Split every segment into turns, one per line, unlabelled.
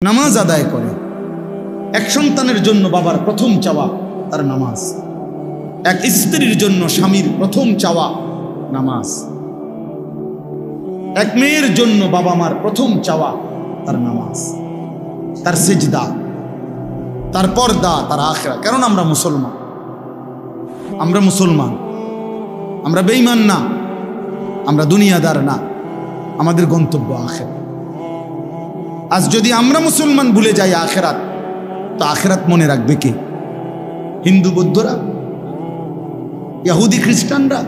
নামাজ আদায় করে। এক সন্তানের জন্য বাবার প্রথম চাওয়া তার নামাজ, এক স্ত্রীর জন্য স্বামীর প্রথম চাওয়া নামাজ, এক মেয়ের জন্য বাবা মার প্রথম চাওয়া তার নামাজ, তার সেজদা, তার পর্দা, তার আখিরাত। কারণ আমরা মুসলমান, আমরা বেঈমান না, আমরা দুনিয়াদার না, আমাদের গন্তব্য আখিরাত। আজ যদি আমরা মুসলমান ভুলে যাই আখিরাত, তো আখিরাত মনে রাখবে কে? হিন্দু বৌদ্ধরা, ইহুদি খ্রিস্টানরা?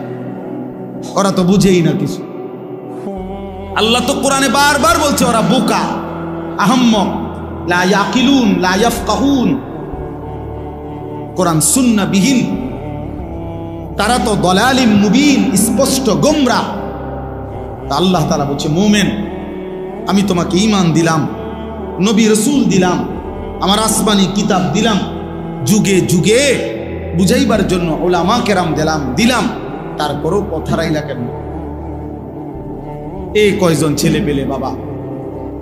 ওরা তো বুঝেই না কিছু। আল্লাহ তো কোরআনে বারবার বলছে ওরা বোকা, আহম্মক, লা ইয়াকিলুন, লা ইয়াফকাহুন। কোরআন সুন্নাহ বিহীন, তারা তো দলালিম মুবিন, স্পষ্ট গোমরা। আল্লাহ তাআলা বলছে মুমিন, আমি তোমাকে ঈমান দিলাম, নবী রাসূল দিলাম, আমার আসমানি কিতাব দিলাম, যুগে যুগে বুঝাইবার জন্য উলামা কেরাম দিলাম, তারপরও কথা রাইলা কেন? এই কয়জন ছেলে পেলে বাবা,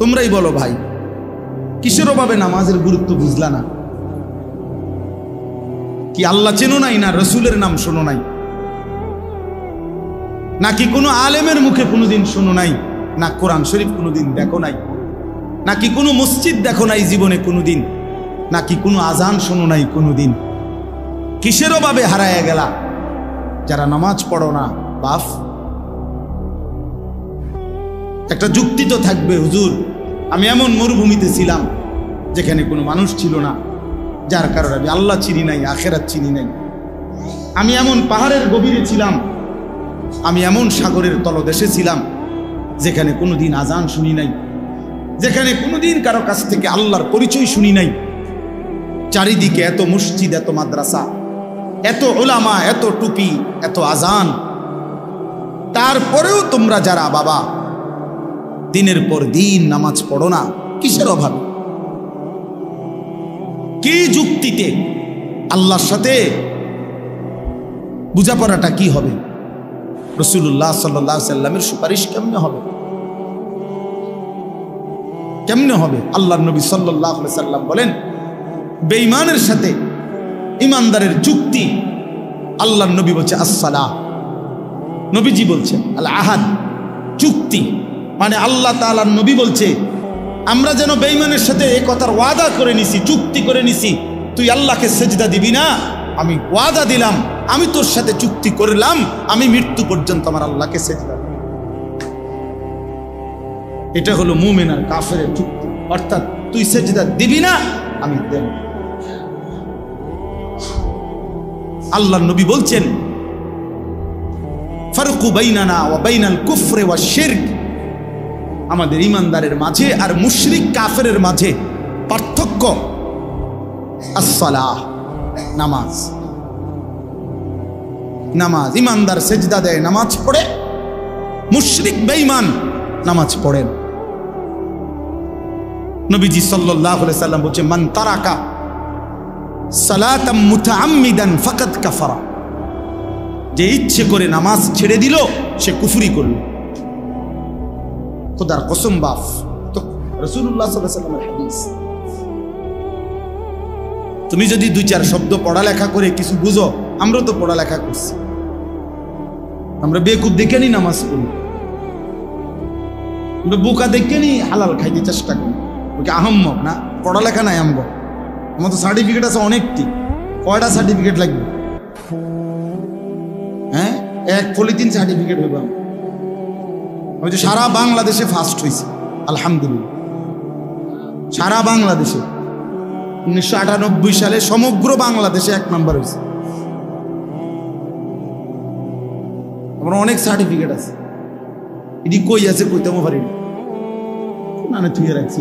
তোমরাই বলো ভাই, কিসের অভাবে নামাজের গুরুত্ব বুঝলা না? কি আল্লাহ চেনো নাই, না রসুলের নাম শোনো নাই, নাকি কোনো আলেমের মুখে কোনোদিন শোনো নাই, না কোরআন শরীফ কোনোদিন দেখো নাই, নাকি কোনো মসজিদ দেখো নাই জীবনে কোনোদিন, নাকি কোনো আজান শোনো নাই কোনোদিন? কিসের অভাবে হারায় গেলা যারা নামাজ পড়ো না? বাপ, একটা যুক্তি তো থাকবে, হুজুর আমি এমন মরুভূমিতে ছিলাম যেখানে কোনো মানুষ ছিল না, যার কারণে আমি আল্লাহ চিনি নাই, আখিরাত চিনি নাই। আমি এমন পাহাড়ের গভীরে ছিলাম, আমি এমন সাগরের তলদেশে ছিলাম যেখানে কোনোদিন আজান শুনি নাই, যেখানে কোনোদিন কারো কাছ থেকে আল্লাহর পরিচয় শুনি নাই। চারিদিকে এত মসজিদ, এত মাদ্রাসা, এত উলামা, এত টুপি, এত আজান, তারপরেও তোমরা যারা বাবা দিনের পর দিন নামাজ পড়ো না, কিসের অভাবে? কি যুক্তিতে? আল্লাহর সাথে বোঝাপড়াটা কি হবে? রাসূলুল্লাহ সাল্লাল্লাহু আলাইহি সাল্লামের সুপারিশ কেমনে হবে? কেমনে হবে? আল্লাহর নবী সাল্লাল্লাহু আলাইহি সাল্লাম বলেন, বেঈমানের সাথে ইমানদারের চুক্তি, আল্লাহর নবী বলছে আসসালাহ, নবীজি বলছেন আল আহাদ, চুক্তি। মানে আল্লাহ তাআলার নবী বলছে আমরা যেন বেঈমানের সাথে এই কথার ওয়াদা করে নিছি, চুক্তি করে নিছি, তুই আল্লাহকে সেজদা দিবি না, আমি ওয়াদা দিলাম, আমি তোর সাথে চুক্তি করলাম, আমি মৃত্যু পর্যন্ত আমার আল্লাহকে সেজদা দেব। এটা হলো মুমিন আর কাফেরের চুক্তি। অর্থাৎ তুই সেজদা দিবি না, আমি দেব। আল্লাহর নবী বলছেন ফারকু বাইনানা ওয়া বাইনাল কুফরি ওয়াশ শিরক, আমাদের ইমানদারের মাঝে আর মুশরিক কাফেরের মাঝে পার্থক্য আসসালাহ, নামাজ। নামাজ, ইমানদার সেজদা দেয়, নামাজ পড়ে, মুশরিক বেঈমান নামাজ পড়েন। নবীজি সাল্লাল্লাহু আলাইহি সাল্লাম বলছে মান তারাকা সালাতাম মুতাআম্মিদান ফাকাদ কাফারা, যে ইচ্ছে করে নামাজ ছেড়ে দিল সে কুফরি করল। খোদার কসম বাপ, তো রাসূলুল্লাহ সাল্লাল্লাহু আলাইহি সাল্লামের হাদিস। তুমি যদি দুই চার শব্দ পড়ালেখা করে কিছু বুঝো, আমরা তো পড়ালেখা করছি, আমরা বেকুব দেখে নি নামাজ পড়ি, আমরা বোকা দেখে নি হালাল খাইতে চেষ্টা করি। ওকে আহম্মক না, পড়ালেখা নাই আমগো, আমার তো সার্টিফিকেট আছে অনেকটি। কয়টা সার্টিফিকেট লাগবে? হ্যাঁ, এক পলিথিন সার্টিফিকেট হইব। আমি তো সারা বাংলাদেশে ফার্স্ট হয়েছি আলহামদুলিল্লাহ, সারা বাংলাদেশে। 1998 সালে সমগ্র বাংলাদেশে 1 নম্বর হয়েছে। আমার অনেক সার্টিফিকেট আছে, এটি কই আছে কইতেও পারি না, তুই রাখছি।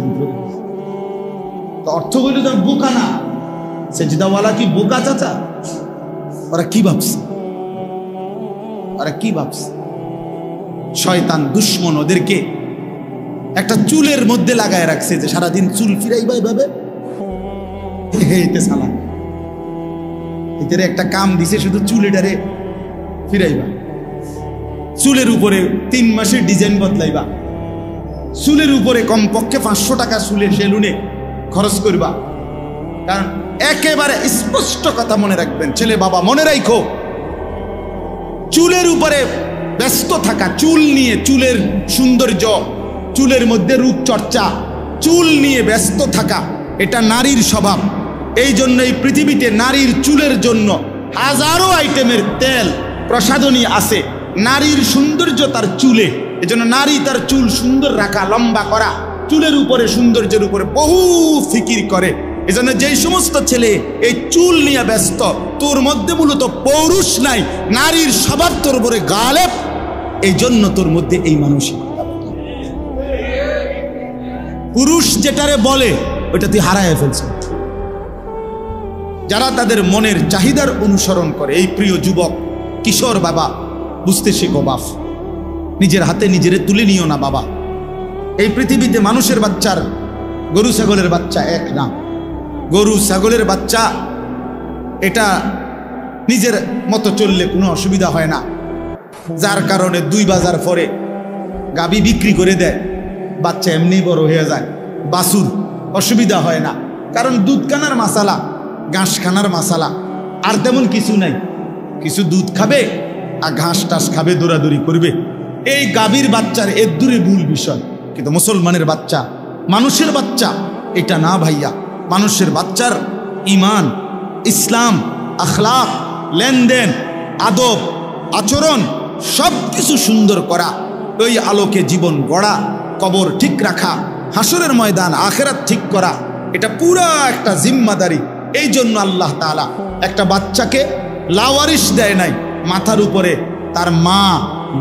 তো অর্থ হইল তো বোকা না, সেজদাওয়ালা কি বোকা চাচা? ওরা কি ভাবছে, ওরা কি ভাবছে? শয়তান দুশ্মন ওদেরকে একটা চুলের মধ্যে লাগায় রাখছে, যে সারাদিন চুল ফিরাইবা এভাবে, এদের একটা কাম দিছে, শুধু চুল এটারে ফিরাইবা, চুলের উপরে 3 মাসের ডিজাইন বদলাইবা, চুলের উপরে কমপক্ষে 500 টাকা চুলের সেলুনে খরচ করবা। কারণ একেবারে স্পষ্ট কথা মনে রাখবেন, ছেলে বাবা মনে রাখো, চুলের উপরে ব্যস্ত থাকা, চুল নিয়ে, চুলের সৌন্দর্য, চুলের মধ্যে রূপচর্চা, চুল নিয়ে ব্যস্ত থাকা, এটা নারীর স্বভাব। এই জন্য এই পৃথিবীতে নারীর চুলের জন্য হাজারো আইটেমের তেল প্রসাধনী আছে। নারীর সৌন্দর্য তার চুলে, এজন্য নারী তার চুল সুন্দর রাখা, লম্বা করা, চুলের উপরে, সৌন্দর্যের উপরে বহু ফিকির করে। এজন্য যেই সমস্ত ছেলে এই চুল নিয়ে ব্যস্ত, তোর মধ্যে মূলত পৌরুষ নাই, নারীর স্বভাব তোর উপরে গালেব, এই জন্য তোর মধ্যে এই মানসিকতা। পুরুষ যেটারে বলে ওটা তুই হারায় ফেলছ। যারা তাদের মনের চাহিদার অনুসরণ করে, এই প্রিয় যুবক কিশোর বাবা, বুঝতে শেখো বাপ, নিজের হাতে নিজেরে তুলে নিও না বাবা। এই পৃথিবীতে মানুষের বাচ্চার গরু ছাগলের বাচ্চা এক না। গরু ছাগলের বাচ্চা এটা নিজের মতো চললে কোনো অসুবিধা হয় না, যার কারণে 2 বাজার পরে গাবি বিক্রি করে দেয়, বাচ্চা এমনি বড় হয়ে যায়, বাছুর, অসুবিধা হয় না। কারণ দুধ খানার মাসালা, ঘাস খানার মাসালা, আর তেমন কিছু নাই। কিছু দুধ খাবে আর ঘাস টাস খাবে, দৌড়াদৌড়ি করবে। এই গাভীর বাচ্চার এর দূরে মূল বিষয়। কিন্তু মুসলমানের বাচ্চা, মানুষের বাচ্চা এটা না ভাইয়া। মানুষের বাচ্চার ইমান, ইসলাম, আখলাক, লেনদেন, আদব, আচরণ সব কিছু সুন্দর করা, ওই আলোকে জীবন গড়া, কবর ঠিক রাখা, হাসরের ময়দান আখেরাত ঠিক করা, এটা পুরা একটা জিম্মাদারি। এই জন্য আল্লাহ তাআলা একটা বাচ্চাকে লাওয়ারিশ দেয় নাই। মাথার উপরে তার মা,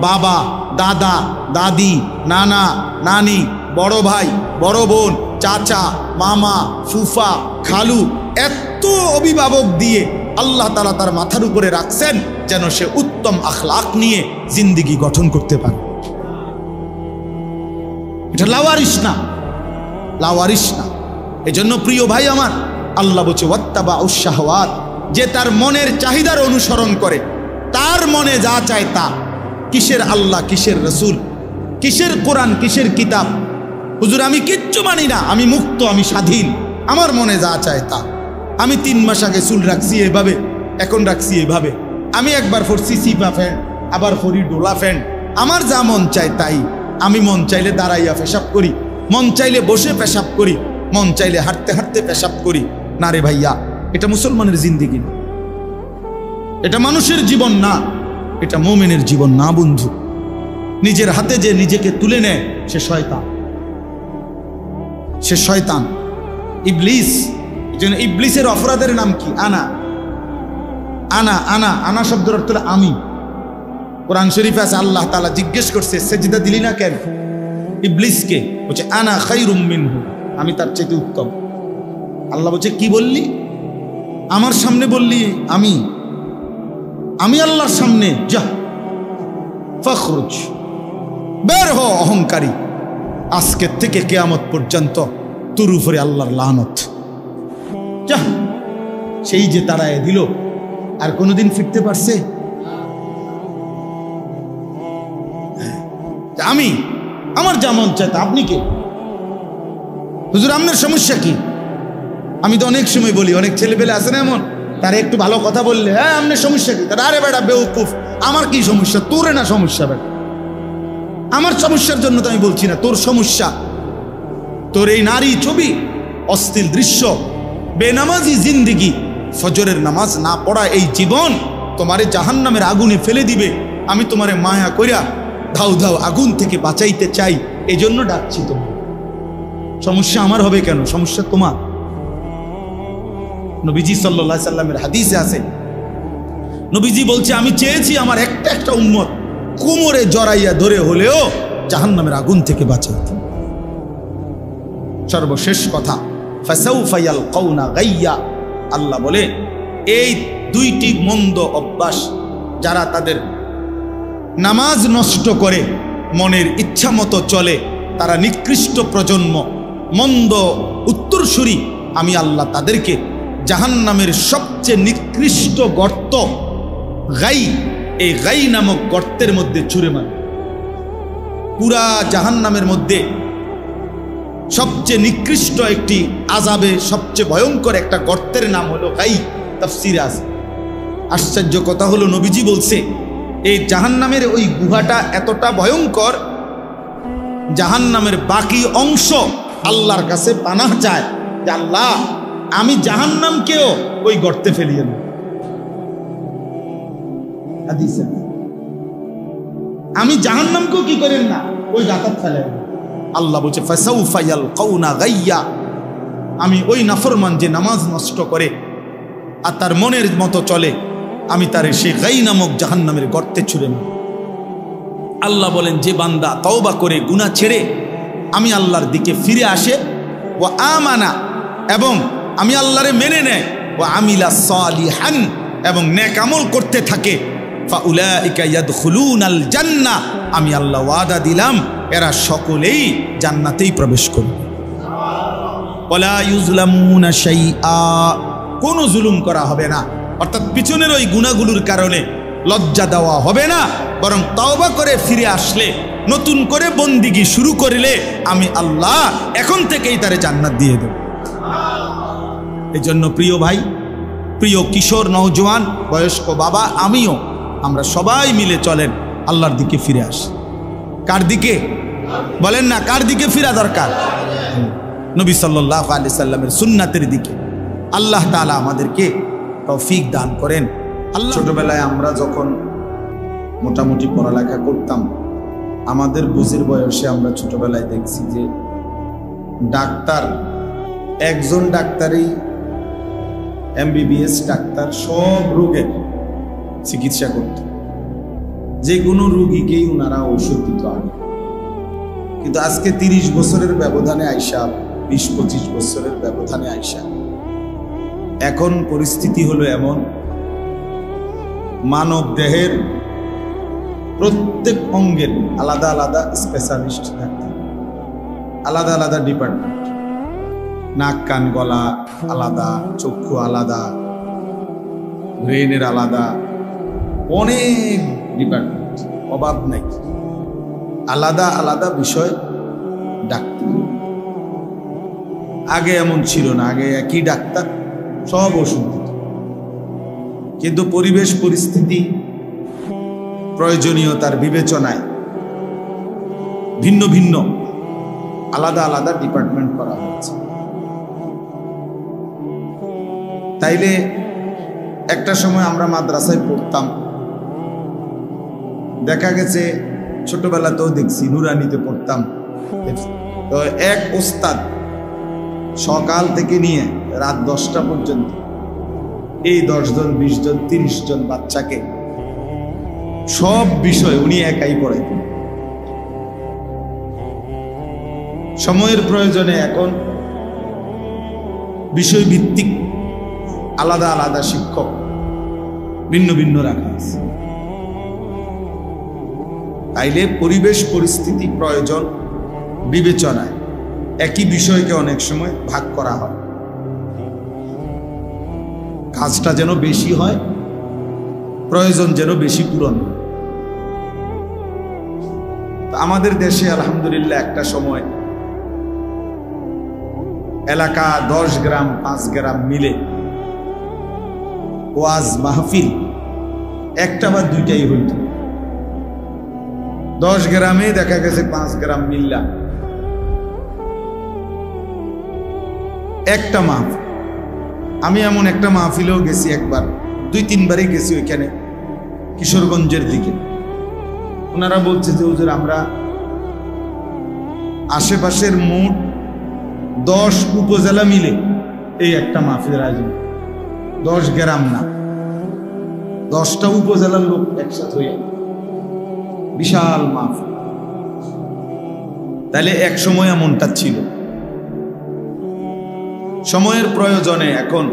বাবা, দাদা, দাদি, নানা, নানি, বড় ভাই, বড় বোন, চাচা, মামা, ফুফা, খালু, এত অভিভাবক দিয়ে আল্লাহ তাআলা তার মাথার উপরে রাখছেন যেন সে উত্তম আখলাক নিয়ে জিন্দেগি গঠন করতে পারে। এটা লাওয়ারিশ না, লাওয়ারিশ না। এজন্য প্রিয় ভাই আমার, আল্লাহ বলছে ওয়াত্তাবাউশ শাহওয়াত, যে তার মনের চাহিদার অনুসরণ করে, তার মনে যা চায় তা। কিসের আল্লাহ, কিসের রসুল, কিসের কোরআন, কিসের কিতাব? হুজুর আমি কিচ্ছু মানি না, আমি মুক্ত, আমি স্বাধীন, আমার মনে যা চায় তা। আমি 3 মাস আগে চুল রাখছি এভাবে, এখন রাখছি এভাবে। আমি একবার পরছি সিপা ফ্যান্ট, আবার পরি ডোলা ফ্যান্ট। আমার যা মন চায় তাই। আমি মন চাইলে দাঁড়াইয়া পেশাব করি, মন চাইলে বসে পেশাব করি, মন চাইলে হাঁটতে হাঁটতে পেশাব করি। না রে ভাইয়া, এটা মুসলমানের জিন্দেগি না, এটা মানুষের জীবন না, এটা মুমিনের জীবন না বন্ধু। নিজের হাতে যে নিজেকে তুলে নেয় সে শয়তান, সে শয়তান, ইবলিস। যেন ইবলিসের অপরাধের নাম কি? আনা আনা আনা আনা শব্দের অর্থ হলো আমি। কোরআন শরীফে আছে, আল্লাহ তাআলা জিজ্ঞেস করছে সেজদা দিলি না কেন ইবলিসকে? বলছে আনা খায়রুম মিনহু, আমি তার চাইতে উত্তম। আল্লাহ বলছে কি বললি? আমার সামনে বললি আমি আল্লাহর সামনে? যা ফখরুজ, বের হ অহংকারী, আজকের থেকে কিয়ামত পর্যন্ত তোর উপরে আল্লাহর লানত। যা। সেই যে তাড়ায় দিল, আর কোনোদিন ফিরতে পারছে? আমি আমার যেমন চাইতে, আপনি কে? হুজুর আপনার সমস্যা কি? আমি তো অনেক সময় বলি, অনেক ছেলেপেলে আছে না এমন, তারা একটু ভালো কথা বললে হ্যাঁ আপনার সমস্যা কি? তারা আরে বেটা বেউকুফ, আমার কি সমস্যা? তোরে না সমস্যা বেটা, আমার সমস্যার জন্য তো আমি বলছি না, তোর সমস্যা। তোর এই নারী ছবি, অশ্লীল দৃশ্য, বেনামাজি জিন্দেগি, ফজরের নামাজ না পড়া এই জীবন তোমারে জাহান্নামের আগুনে ফেলে দিবে। আমি তোমারে মায়া কইরা ধাউ ধাউ আগুন থেকে বাঁচাইতে চাই, এই জন্য ডাকছি। তোমার সমস্যা আমার হবে কেন? সমস্যা তোমার। নবীজি সাল্লাল্লাহু আলাইহি সাল্লামের হাদিসে আছে, নবীজি বলছে আমি চেয়েছি আমার একটা একটা উম্মত কোমরে জড়াইয়া ধরে হলেও জাহান্নামের আগুন থেকে বাঁচাইতে। সর্বশেষ কথা, ফাসাউফা ইয়ালকাউনা গাইয়া, আল্লাহ বলে এই 2টি মন্দ অভ্যাস যারা তাদের নামাজ নষ্ট করে, মনের ইচ্ছা মতো চলে, তারা নিকৃষ্ট প্রজন্ম, মন্দ উত্তরসূরি। আমি আল্লাহ তাদেরকে জাহান্নামের সবচেয়ে নিকৃষ্ট গর্ত গাই, এই গাই নামক গর্তের মধ্যে ছুঁড়ে মারে। পুরা জাহান্নামের মধ্যে সবচেয়ে নিকৃষ্ট একটি আযাবে, সবচেয়ে ভয়ঙ্কর একটা গর্তের নাম হলো গাই। তাফসীরে আছে। আশ্চর্য কথা হলো নবীজি বলছে এই জাহান্নামের ওই গুহাটা এতটা ভয়ঙ্কর, জাহান্নামের বাকি অংশ আল্লাহর কাছে পানাহ চায় যে আল্লাহ আমি জাহান্নামকেও ওই গর্তে ফেলিয়ে দেব। হাদিসে আমি জাহান্নামকেও কি করেন না ওই গাতার ফেলে। আল্লাহ বলছে ফাসাউফা ইয়ালকাউনা গাইয়া, আমি ওই নাফরমান যে নামাজ নষ্ট করে আর তার মনের মতো চলে, আমি তার সেই গাই নামক জাহান্নামের গর্তে ছুড়ে নেব। আল্লাহ বলেন যে বান্দা তওবা করে গুনাহ ছেড়ে আমি আল্লাহর দিকে ফিরে আসে, ও আমানা এবং আমি আল্লাহরে মেনে নেয়, ও আমিলা সালিহান এবং নেক আমল করতে থাকে, ফাউলাইকা ইয়াদখুলুনাল জান্নাহ, আমি আল্লাহ ওয়াদা দিলাম এরা সকলেই জান্নাতেই প্রবেশ করবে। ওয়ালা ইউজলামুনা শাইআ, কোনো জুলুম করা হবে না। অর্থাৎ পিছনের ওই গুনাহগুলোর কারণে লজ্জা দেওয়া হবে না, বরং তওবা করে ফিরে আসলে, নতুন করে বন্দিগি শুরু করলে আমি আল্লাহ এখন থেকেই তারে জান্নাত দিয়ে দেব। এই জন্য প্রিয় ভাই, প্রিয় কিশোর, নওজোয়ান, বয়স্ক বাবা, আমিও, আমরা সবাই মিলে চলেন আল্লাহর দিকে ফিরে আসি। কার দিকে বলেন না? কার দিকে ফিরা দরকার? নবী সাল্লাল্লাহু আলাইহি সাল্লামের সুন্নাতের দিকে। আল্লাহ তাআলা আমাদেরকে তৌফিক দান করেন। আল্লাহ, ছোটবেলায় আমরা যখন মোটামুটি পড়ালেখা করতাম, আমাদের বুঝের বয়সে আমরা ছোটবেলায় দেখছি যে ডাক্তার, একজন ডাক্তারই এমবিবিএস ডাক্তার সব রোগের চিকিৎসা করত। যে কোনো রোগীকেই ওনারা ঔষধ দিত আগে। কিন্তু আজকে 30 বছরের ব্যবধানে আইসা, 20-25 বছরের ব্যবধানে আইসা এখন পরিস্থিতি হলো এমন, মানব দেহের প্রত্যেক অঙ্গের আলাদা আলাদা স্পেশালিস্ট ডাক্তার, আলাদা আলাদা ডিপার্টমেন্ট। নাক কান গলা আলাদা, চক্ষু আলাদা, ব্রেনের আলাদা, অনেক ডিপার্টমেন্ট, অভাব নাই। আলাদা আলাদা বিষয় ডাক্তার। আগে এমন ছিল না, আগে একই ডাক্তার সব ওষুধ দিত। কিন্তু পরিবেশ পরিস্থিতি, প্রয়োজনীয়তার বিবেচনায় ভিন্ন ভিন্ন আলাদা আলাদা ডিপার্টমেন্ট করা হয়েছে। তাইলে একটা সময় আমরা মাদ্রাসায় পড়তাম, দেখা গেছে ছোটবেলাতেও দেখছি, নুরানিতে পড়তাম, তো এক ওস্তাদ সকাল থেকে নিয়ে রাত 10টা পর্যন্ত এই 10 জন 20 জন 30 জন বাচ্চাকে সব বিষয় উনি একাই পড়াইতেন। সময়ের প্রয়োজনে এখন বিষয় ভিত্তিক আলাদা আলাদা শিক্ষক ভিন্ন ভিন্ন রাখা আছে। তাইলে পরিবেশ পরিস্থিতি প্রয়োজন বিবেচনায় একই বিষয়কে অনেক সময় ভাগ করা হয়, কাজটা যেন বেশি হয়, প্রয়োজন যেন বেশি পূরণ হয়। আমাদের দেশে আলহামদুলিল্লাহ একটা সময় এলাকা 10 গ্রাম 5 গ্রাম মিলে ওয়াজ মাহফিল একটা বা দুইটাই হইত। 10 গ্রামে দেখা গেছে 5 গ্রাম মিল্লা একটা মাহফিল। আমি এমন একটা মাহফিলেও গেছি, একবার 2-3 বারই গেছি ওইখানে, কিশোরগঞ্জের দিকে। ওনারা বলছে যে হুজুর আমরা আশেপাশের মোট 10 উপজেলা মিলে এই একটা মাহফিলের আয়োজন, 10 গ্রাম না, 10টা উপজেলার লোক একসাথে হয়ে বিশাল মাহফিল। তাহলে এক সময় এমনটা ছিল। সময়ের প্রয়োজনে এখন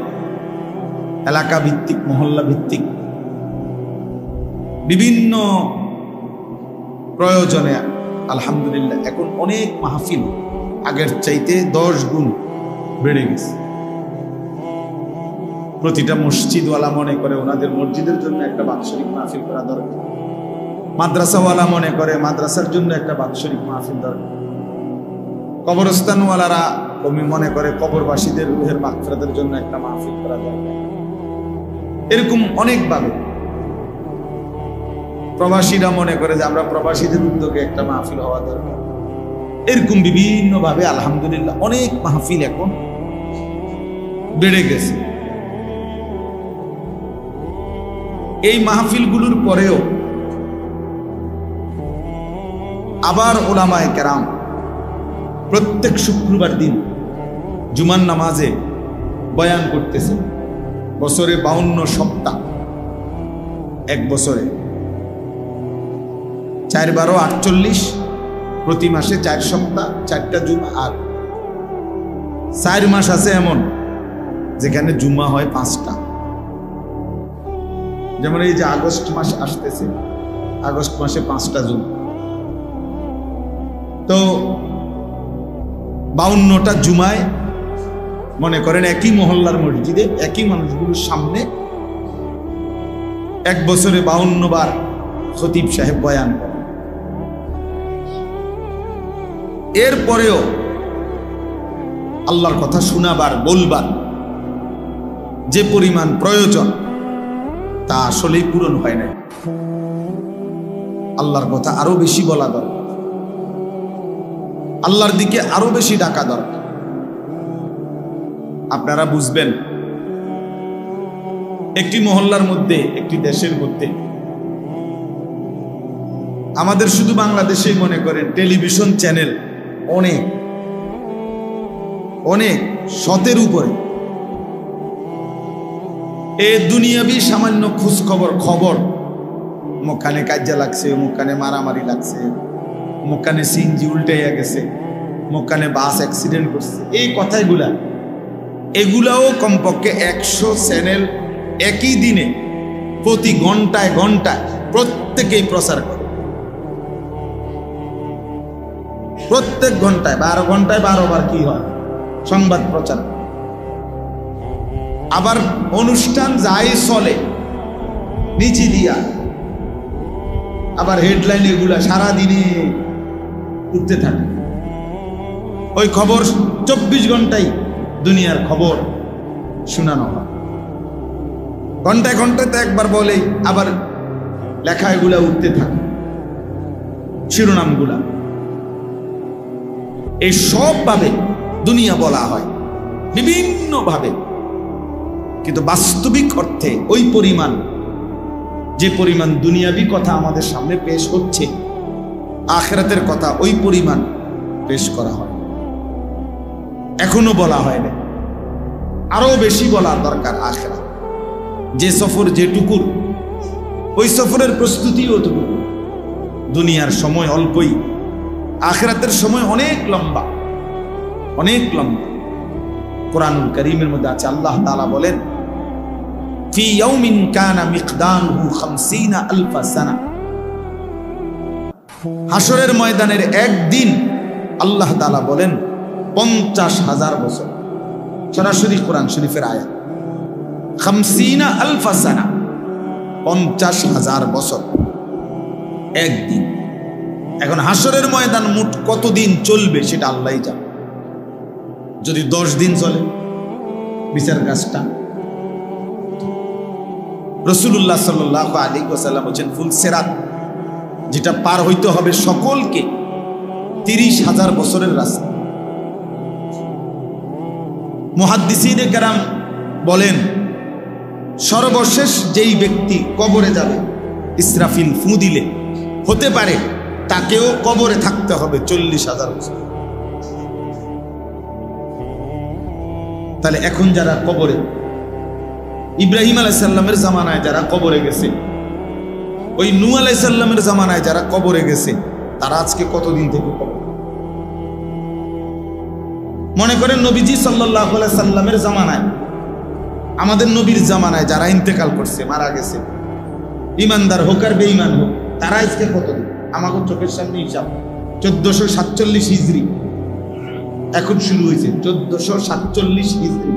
এলাকা ভিত্তিক, মহল্লা ভিত্তিক বিভিন্ন প্রয়োজনে আলহামদুলিল্লাহ এখন অনেক মাহফিল আগের চাইতে 10 গুণ বেড়ে গেছে। প্রতিটা মসজিদওয়ালা মনে করে ওনাদের মসজিদের জন্য একটা বাৎসরিক মাহফিল করা দরকার, মাদ্রাসাওয়ালা মনে করে মাদ্রাসার জন্য একটা বাৎসরিক মাহফিল দরকার। কবরস্থানওয়ালারা মনে করে কবরবাসীদের রুহের মাগফিরাতের জন্য একটা মাহফিল করা দরকার। এরকম অনেকভাবে প্রবাসীরা মনে করে যে আমরা প্রবাসীদের উদ্যোগে একটা মাহফিল হওয়া দরকার। এরকম বিভিন্ন ভাবে আলহামদুলিল্লাহ অনেক মাহফিল এখন বেড়ে গেছে। এই মাহফিলগুলোর পরেও আবার ওলামায়ে কেরাম প্রত্যেক শুক্রবার দিন জুমার নামাজে বয়ান করতেছে। বছরে 52 সপ্তাহ, এক বছরে 4-12-48, প্রতি মাসে 4 সপ্তাহ 4টা জুমা। আর 4 মাস আছে এমন যেখানে জুমা হয় 5টা। যেমন এই যে আগস্ট মাস আসতেছে, আগস্ট মাসে 5টা জুমা। তো 52টা জুমায় মনে করেন একই মহল্লার মসজিদে একই মানুষগুলোর সামনে এক বছরে 52 বার খতিব সাহেব বয়ান করেন। এরপরেও আল্লাহর কথা শোনাবার বলবার যে পরিমাণ প্রয়োজন তা আসলেই পূরণ হয় না। আল্লাহর কথা আরো বেশি বলা দরকার, আল্লাহর দিকে আরো বেশি ডাকা দরকার। আপনারা বুঝবেন, একটি মহল্লার মধ্যে, একটি দেশের মধ্যে, আমাদের শুধু বাংলাদেশেই মনে করেন টেলিভিশন চ্যানেল অনেক অনেক 100-এর উপরে। এ দুনিয়াবি সামান্য খোঁজ খবর, মুখানে কাজ্জা লাগছে, মুখানে মারামারি লাগছে, মুখানে সিনজি উল্টাইয়া গেছে, মুখানে বাস অ্যাক্সিডেন্ট করছে, এই কথাগুলা, এগুলাও কমপক্ষে 100 চ্যানেল একই দিনে প্রতি ঘন্টায় ঘন্টায় প্রত্যেকেই প্রচার করে। প্রত্যেক ঘন্টায় 12 ঘন্টায় 12 বার কি হয় সংবাদ প্রচার। আবার অনুষ্ঠান যাই চলে নিচে দিয়া, আবার হেডলাইন এগুলা সারাদিনে উঠতে থাকে। ওই খবর 24 ঘন্টায় দুনিয়ার খবর শোনানো হয়। ঘন্টায় ঘন্টায় তো একবার বলে, আবার লেখা এগুলা উঠতে থাকে, শিরোনামগুলা। এই সব ভাবে দুনিয়া বলা হয় বিভিন্ন ভাবে, কিন্তু বাস্তবিক অর্থে ওই পরিমাণ, যে পরিমাণ দুনিয়াবি কথা আমাদের সামনে পেশ হচ্ছে, আখিরাতের কথা ওই পরিমাণ পেশ করা হয়। এখনো বলা হয় না, আরো বেশি বলার দরকার। আখিরাত যে সফর যেটুকুর, ওই সফরের প্রস্তুতি ওটুকু। দুনিয়ার সময় অল্পই, আখিরাতের সময় অনেক লম্বা, অনেক লম্বা। কুরআনুল কারীমের মধ্যে আছে, আল্লাহ তাআলা বলেন, ফি ইয়াউমিন কানা মিকদারুহু 50,000 সানা। হাসরের ময়দানের একদিন আল্লাহ তাআলা বলেন 50,000 বছর। সরাসরি কোরআন শরীফের আয়াত, 50,000 সানা, 50,000 বছর একদিন। এখন হাসরের ময়দান মোট কতদিন চলবে সেটা আল্লাহই জানে। যদি 10 দিন চলে বিচার কাজটা, রাসূলুল্লাহ সাল্লাল্লাহু আলাইহি ওয়াসাল্লাম বলেন, ফুল সিরাত যেটা পার হইতে হবে সকলকে, 30,000 বছরের রাস্তা। মুহাদ্দিসিনে কেরাম বলেন, সর্বশেষ যেই ব্যক্তি কবরে যাবে, ইসরাফিল ফু দিলে হতে পারে তাকেও কবরে থাকতে হবে 40,000 বছর। তাহলে এখন যারা কবরে, ইব্রাহিম আলাইহিস সালামের জামানায় যারা কবরে গেছে, ওই নূহ আলাইহিস সালামের জামানায় যারা কবরে গেছে, তারা আজকে কতদিন থেকে কবরে? মনে করেন নবীজি সাল্লাল্লাহু আলাইহি সাল্লামের জামানায়, আমাদের নবীর জামানায় যারা ইন্তেকাল করছে, মারা গেছে, ইমানদার হোক আর বেঈমান হোক, তারা আজকে কতদিন? আমাদের চোখের সামনে হিসাব 1447 হিজরি এখন শুরু হয়েছে। 1447 হিজরি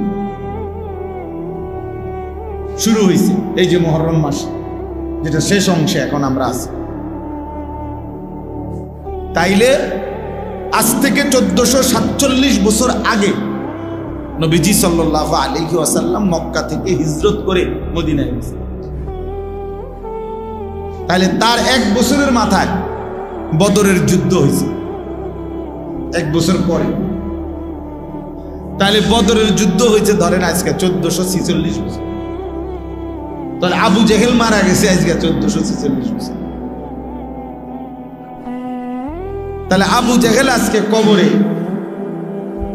শুরু হয়েছে, এই যে মুহররম মাস, যেটা শেষ অংশে এখন আমরা আছি। তাইলে আজ থেকে 1447 বছর আগে নবীজি সাল্লাল্লাহু আলাইহি ওয়াসাল্লাম মক্কা থেকে হিজরত করে মদিনায় গেছেন। তাহলে তার 1 বছরের মাথায় বদরের যুদ্ধ হয়েছে, 1 বছর পরে। তাহলে বদরের যুদ্ধ হয়েছে ধরেন আজকে 1446 বছর। তাহলে আবু জেহেল মারা গেছে আজকে 1446 বছর। তাহলে আবু জেহেল আজকে কবরে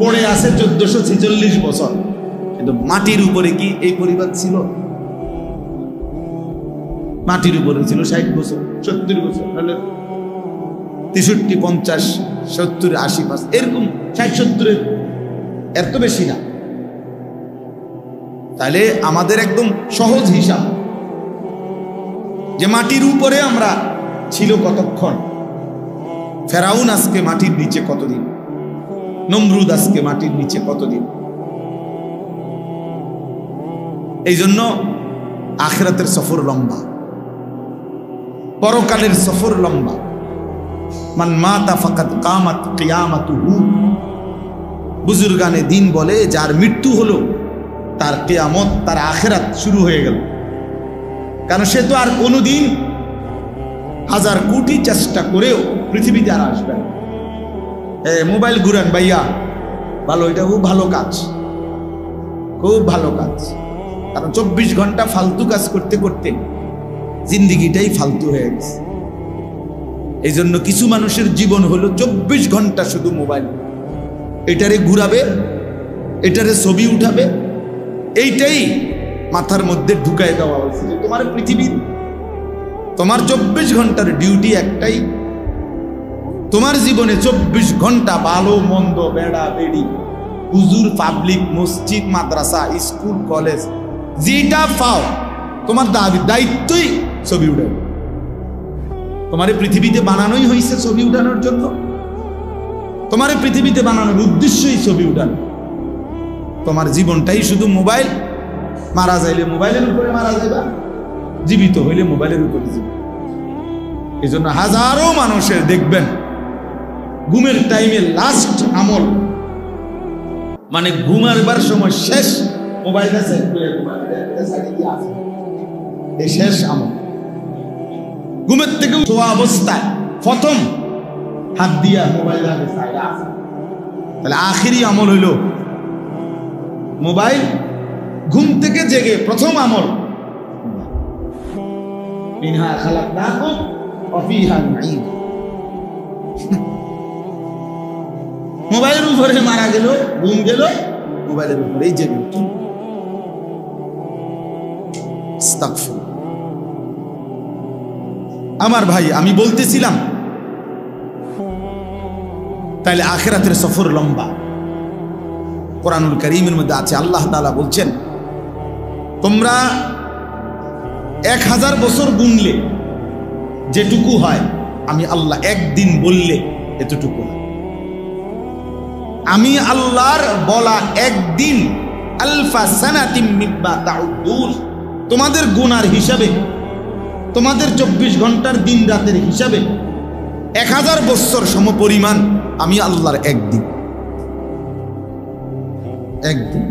পড়ে আছে 1446 বছর, কিন্তু মাটির উপরে কি এই পরিবার ছিল? মাটির উপরে ছিল 60 বছর, 70 বছর, 63, 50, 70, 80, এরকম 60-70 এর তো বেশি না। তাহলে আমাদের একদম সহজ হিসাব যে মাটির উপরে আমরা ছিল কতক্ষণ। ফেরাউন আজকে মাটির নিচে কতদিন, নমরুদ আজকে মাটির নিচে কতদিন। এই জন্য আখিরাতের সফর লম্বা, পরকালের সফর লম্বা। মান মাতা ফাকাত কামাত কিয়ামাতুহু, বুজুর্গানে দিন বলে যার মৃত্যু হলো তার কিয়ামত, তার আখিরাত শুরু হয়ে গেল। কারণ সে তো আর কোনোদিন 1000 কোটি চেষ্টা করেও পৃথিবীতে আর আসবে না। মোবাইল ঘুরান ভাইয়া, ভালো, এটা খুব ভালো কাজ, খুব ভালো কাজ। কারণ 24 ঘন্টা ফালতু কাজ করতে করতে জিন্দিগিটাই ফালতু হয়ে গেছে। এই জন্য কিছু মানুষের জীবন হলো 24 ঘন্টা শুধু মোবাইল, এটারে ঘুরাবে, এটারে ছবি উঠাবে, এইটাই মাথার মধ্যে ঢুকায় দেওয়া হয়েছে যে তোমার পৃথিবীর, তোমার 24 ঘন্টার ডিউটি একটাই। তোমার জীবনে 24 ঘন্টা ভালো মন্দ, বেড়া বেড়ি, হুজুর, পাবলিক, মসজিদ, মাদ্রাসা, স্কুল, কলেজ, যেটা পাও তোমার দায়িত্বই ছবি উঠাবে। তোমার পৃথিবীতে বানানোই হয়েছে ছবি উঠানোর জন্য, তোমার পৃথিবীতে বানানোর উদ্দেশ্যই ছবি উঠানো। তোমার জীবনটাই শুধু মোবাইল। মারা যাইলে মোবাইলের উপরে মারা যাইবা, জীবিত হইলে মোবাইলের উপরে জীবিত। এই জন্য হাজারো মানুষের দেখবেন ঘুমের টাইমে লাস্ট আমল, মানে ঘুমাবার সময় শেষ মোবাইল আছে, এই শেষ আমল। ঘুমের থেকে শোয়া অবস্থায় প্রথম হাত দিয়া মোবাইল আছে, তাহলে আখিরি আমল হইল মোবাইল। ঘুম থেকে জেগে প্রথম আমল মিনহা খালাকনাকুম ওয়া ফিহা নুঈদ। মোবাইলের উপরে মারা গেল, ঘুম গেল, মোবাইলের উপরেই জেগে উঠল। আস্তাগফিরুল্লাহ। আমার ভাই, আমি বলতেছিলাম তাহলে আখিরাতের সফর লম্বা। কোরআনুল কারীমের মধ্যে আছে, আল্লাহ তাআলা বলছেন তোমরা 1000 বছর গুনলে যেটুকু হয়, আমি আল্লাহ একদিন বললে এতটুকু হয়। আমি আল্লাহর বলা একদিন আলফা সানাতিম মিম্মা তাউদ্দুন, তোমাদের গুনার হিসাবে, তোমাদের 24 ঘন্টার দিন রাতের হিসাবে 1000 বছর সমপরিমাণ আমি আল্লাহর একদিন। একদিন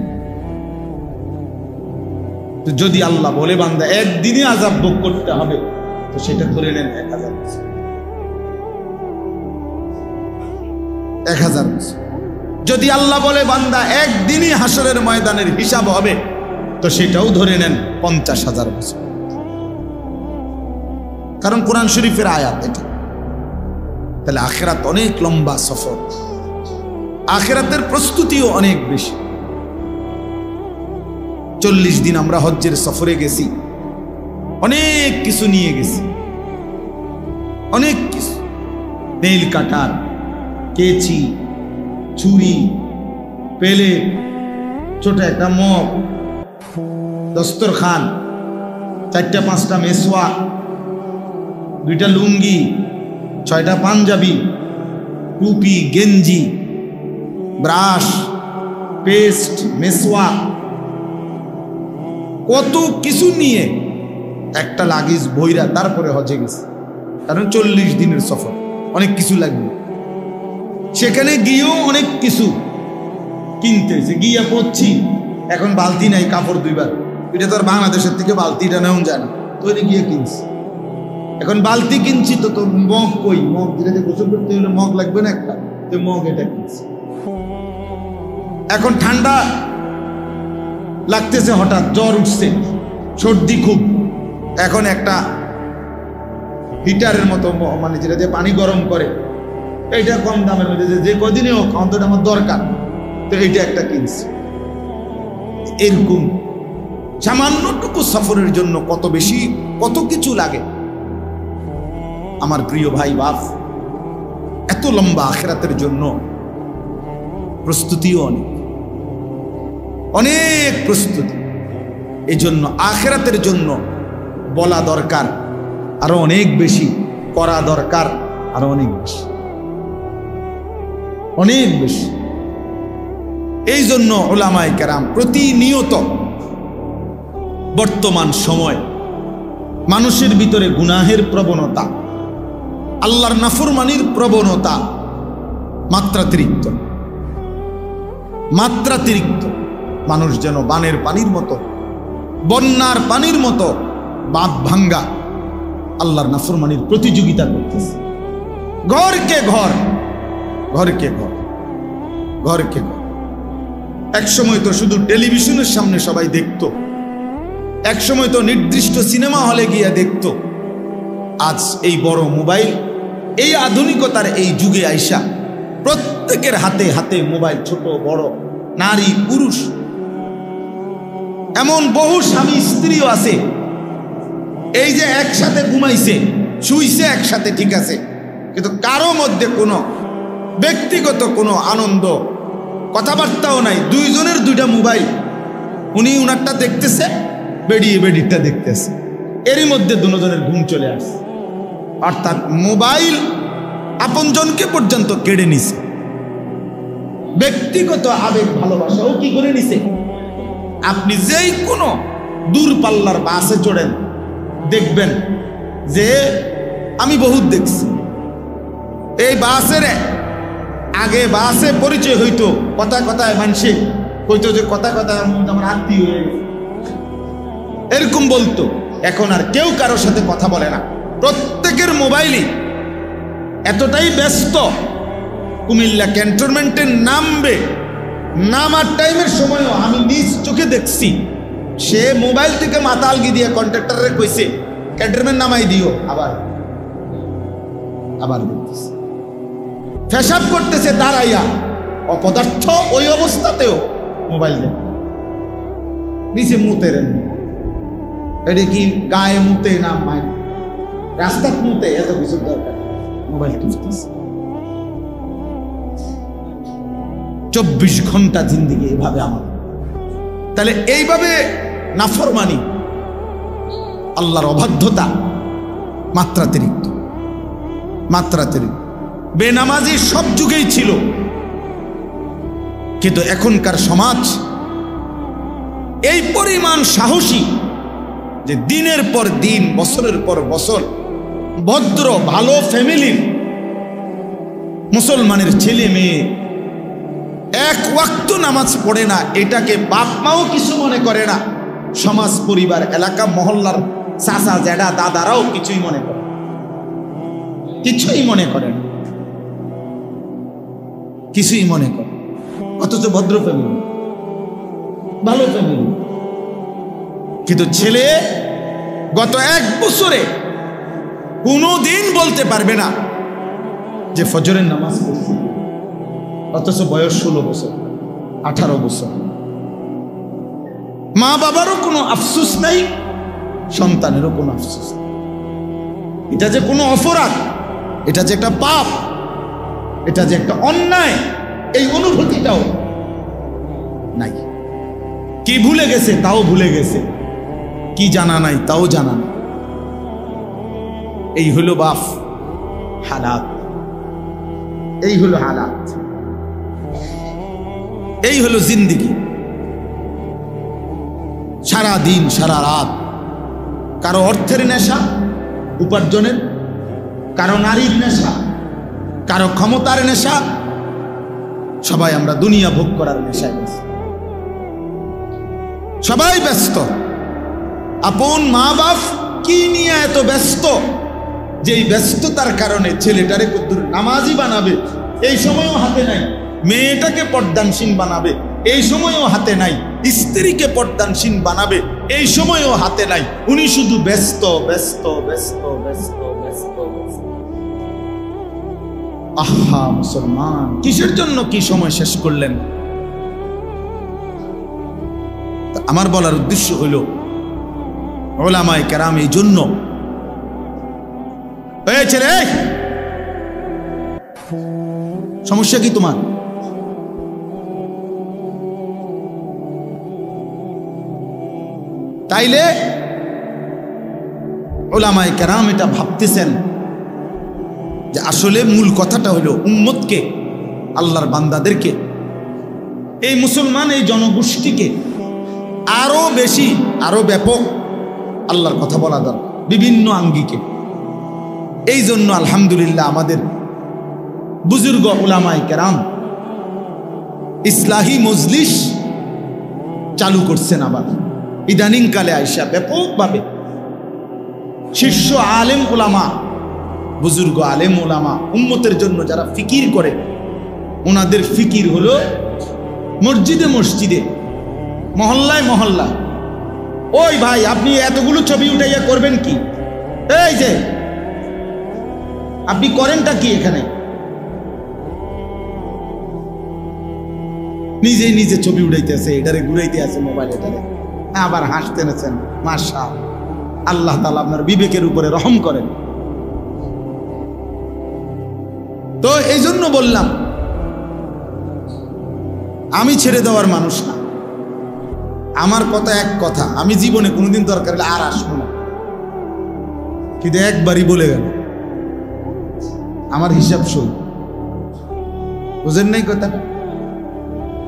তো যদি আল্লাহ বলে বান্দা একদিনই আযাব ভোগ করতে হবে, তো সেটা ধরে নেন 1000 বছর। 1000 বছর। যদি আল্লাহ বলে বান্দা একদিনই হাসরের ময়দানের হিসাব হবে, তো সেটাও ধরে নেন 50,000 বছর। কারণ কোরআন শরীফের আয়াত এটা। তাহলে আখিরাত অনেক লম্বা সফর, আখিরাতের প্রস্তুতিও অনেক বেশি। 40 দিন আমরা হজ্জের সফরে গেছি, অনেক কিছু নিয়ে গেছি, অনেক কিছু, নেইল কাটার, কেচি, ছুরি, পেলে, ছোট একটা মগ, দস্তরখান, 4-5টা মেসওয়াক, 2টা লুঙ্গি, 6টা পাঞ্জাবি, টুপি, গেঞ্জি, ব্রাশ, পেস্ট, মেসওয়াক, কত কিছু নিয়ে একটা লাগেজ বইরা তারপরে হজে গেছে। কারণ 40 দিনের সফর, অনেক কিছু লাগবে। সেখানে গিয়েও অনেক কিছু কিনতেছে, গিয়ে পড়ছি এখন বালতি নাই কাপড় দুইবার, এটা তো আর বাংলাদেশের থেকে বালতিটা নেওয়া যায় না, তো এটা গিয়ে কিনছি। এখন বালতি কিনছি তো তোর মগ কই, মগ যেটাতে গোসল করতে হলে মগ লাগবে না একটা, তো মগ এটা কিনছি। এখন ঠান্ডা লাগতেছে, হঠাৎ জ্বর উঠছে, সর্দি খুব, এখন একটা হিটারের মতো মানে যেটা দিয়ে পানি গরম করে, এইটা কম দামের মধ্যে যে কদিনে হোক অন্তত আমার দরকার, তো এইটা একটা কিনছি। এরকম সামান্যটুকু সফরের জন্য কত বেশি কত কিছু লাগে। আমার প্রিয় ভাই বাপ, এত লম্বা আখিরাতের জন্য প্রস্তুতিও অনেক অনেক প্রস্তুতি। এই জন্য আখিরাতের জন্য বলা দরকার আরো অনেক বেশি, করা দরকার আরো অনেক বেশি, অনেক বেশি। এই জন্য উলামায়ে কেরাম প্রতিনিয়ত বর্তমান সময় মানুষের ভিতরে গুনাহের প্রবণতা, আল্লাহর নাফরমানির প্রবণতা মাত্রাতিরিক্ত, মাত্রাতিরিক্ত। মানুষ যেন বানের পানির মতো, বন্যার পানির মতো বাঁধ ভাঙ্গা আল্লাহর নাফরমানির প্রতিযোগিতা করতেছে। ঘরকে ঘর, ঘরকে ঘর, ঘরকে ঘর। এক সময় তো শুধু টেলিভিশনের সামনে সবাই দেখতো, এক সময় তো নির্দিষ্ট সিনেমা হলে গিয়ে দেখতো। আজ এই বড় মোবাইল, এই আধুনিকতার এই যুগে আইসা প্রত্যেকের হাতে হাতে মোবাইল, ছোট বড়, নারী পুরুষ, এমন বহু স্বামী স্ত্রীও আছে এই যে একসাথে ঘুমাইছে, শুইছে একসাথে, ঠিক আছে, কিন্তু কারো মধ্যে কোনো ব্যক্তিগত কোনো আনন্দ, কথাবার্তাও নাই। দুইজনের দুইটা মোবাইল, উনি উনারটা দেখতেছে, বেডিয়ে বেডিরটা দেখতেছে, এরই মধ্যে দুজনের ঘুম চলে আসছে। অর্থাৎ মোবাইল আপনজনকে পর্যন্ত কেড়ে নিছে, ব্যক্তিগত আবেগ ভালোবাসাও কি করে নিছে। আপনি যেই কোনো দূরপাল্লার বাসে চড়েন, দেখবেন যে আমি বহুত দেখছি, এই বাসের আগে বাসে পরিচয় হইতো, কথা কথায় মানুষে হইতো যে কথা কথায় আমার আত্মীয় হয়ে গেছে, এরকম বলতো। এখন আর কেউ কারোর সাথে কথা বলে না, প্রত্যেকের মোবাইলই এতটাই ব্যস্ত। কুমিল্লা ক্যান্টনমেন্টে নামবে, নামার টাইমের সময়ও আমি নিজ চোখে দেখছি, সে মোবাইল থেকে মাতালগি দিয়ে কন্ট্রাক্টরে কইছে ক্যান্টনমেন্ট নামাই দিও, আবার আবার দেখতেছে, ফেসাব করতেছে দাঁড়াইয়া, অপদার্থ ওই অবস্থাতেও মোবাইল দেয় নিচে মুতের। এটা কি গায়ে মুতে না মায় রাস্তাত মুতে, এত কিছু দরকার, মোবাইল টিপতেছে। 24 ঘন্টা জিন্দিগি এইভাবে আমার। তাহলে এইভাবে নাফরমানি, আল্লাহর অবাধ্যতা মাত্রাতিরিক্ত, মাত্রাতিরিক্ত। বেনামাজি সব যুগেই ছিল, কিন্তু এখনকার সমাজ এই পরিমাণ সাহসী যে দিনের পর দিন, বছরের পর বছর ভদ্র ভালো ফ্যামিলির মুসলমানের ছেলে মেয়ে এক ওয়াক্ত নামাজ পড়ে না, এটাকে বাপ মাও কিছু মনে করে না, সমাজ পরিবার এলাকা মহল্লার চাচা জ্যাঠা দাদারাও কিছুই মনে করে, কিছুই মনে করে না, কিছুই মনে করে। অথচ ভদ্র ফ্যামিলি, ভালো ফ্যামিলি, কিন্তু ছেলে গত 1 বছরে কোনোদিন বলতে পারবে না যে ফজরের নামাজ পড়ছি, অথচ বয়স 16 বছর 18 বছর। মা বাবারও কোনো আফসোস নাই, সন্তানেরও কোনো আফসোস নেই। এটা যে কোনো অপরাধ, এটা যে একটা পাপ, এটা যে একটা অন্যায়, এই অনুভূতিটাও নাই। কি ভুলে গেছে তাও ভুলে গেছে, কি জানা নাই তাও জানা নাই। এই হলো বাপ হালাত, এই হলো হালাত, এই হলো জিন্দিগি। সারা দিন সারা রাত কারো অর্থের নেশা উপার্জনের, কারো নারীর নেশা, কারো ক্ষমতার নেশা, সবাই আমরা দুনিয়া ভোগ করার নেশায় ব্যস্ত, সবাই ব্যস্ত। আপন মা বাপ কি নিয়ে এত ব্যস্ত যে এই ব্যস্ততার কারণে ছেলেটারে কদ্দুর নামাজি বানাবে এই সময়ও হাতে নাই, মেয়েটাকে পর্দানসীন বানাবে এই সময়ও হাতে নাই, স্ত্রীকে পর্দানসীন বানাবে এই সময়ও হাতে নাই। উনি শুধু ব্যস্ত ব্যস্ত ব্যস্ত ব্যস্ত ব্যস্ত ব্যস্ত। আহা মুসলমান, কিসের জন্য কি সময় শেষ করলেন? আমার বলার উদ্দেশ্য হইল উলামায়ে কেরাম এই জন্য, ছেলে সমস্যা কি তোমার? তাইলে উলামায়ে কেরাম এটা ভাবতেছেন যে আসলে মূল কথাটা হলো উম্মতকে, আল্লাহর বান্দাদেরকে, এই মুসলমান এই জনগোষ্ঠীকে আরো বেশি আরো ব্যাপক আল্লাহর কথা বলা দরকার বিভিন্ন আঙ্গিকে। এই জন্য আলহামদুলিল্লাহ আমাদের বুজুর্গ উলামায়ে কেরাম ইসলাহি মজলিস চালু করছেন। আবার ইদানিং কালে আইসা ব্যাপকভাবে শীর্ষ আলেম উলামা, বুজুর্গ আলেম উলামা, উম্মতের জন্য যারা ফিকির করে, ওনাদের ফিকির হলো মসজিদে মসজিদে, মহল্লায় মহল্লায়। ওই ভাই আপনি এতগুলো ছবি উঠাইয়া করবেন কি? এই যে আপনি করেনটা কি এখানে? নিজে নিজে ছবি উঠাইতে আছে, এটারে ঘুরাইতে আছে মোবাইল, এটারে আবার হাসতে নেছেন। মাশাআল্লাহ, আল্লাহ তাআলা আপনার বিবেকের উপরে রহম করেন। তো এই জন্য বললাম আমি ছেড়ে দেওয়ার মানুষ না, আমার কথা এক কথা, আমি জীবনে কোনোদিন দরকার হলে আর আসবো না, কিন্তু একবারই বলে গেল আমার হিসাব শোন। বুঝেন নাই কথা?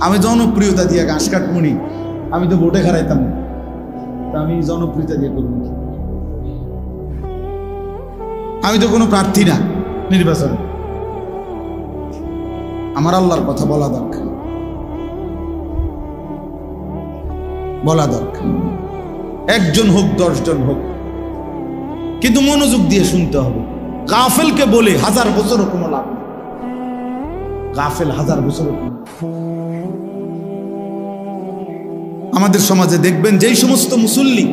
আমি জনপ্রিয়তা দিয়ে ঘাস কাটমুনি, আমি তো ভোটে হারাইতাম না, তা আমি জনপ্রিয়তা দিয়ে করব? আমি তো কোনো প্রার্থী না নির্বাচনে। আমার আল্লাহর কথা বলা দরকার, বলা দরকার, একজন হোক 10 জন হোক, কিন্তু মনোযোগ দিয়ে শুনতে হবে। গাফেলকে বলে 1000 বছরও কোনো লাভ নেই, গাফেল 1000 বছরও কোনো। আমাদের সমাজে দেখবেন যেই সমস্ত মুসল্লি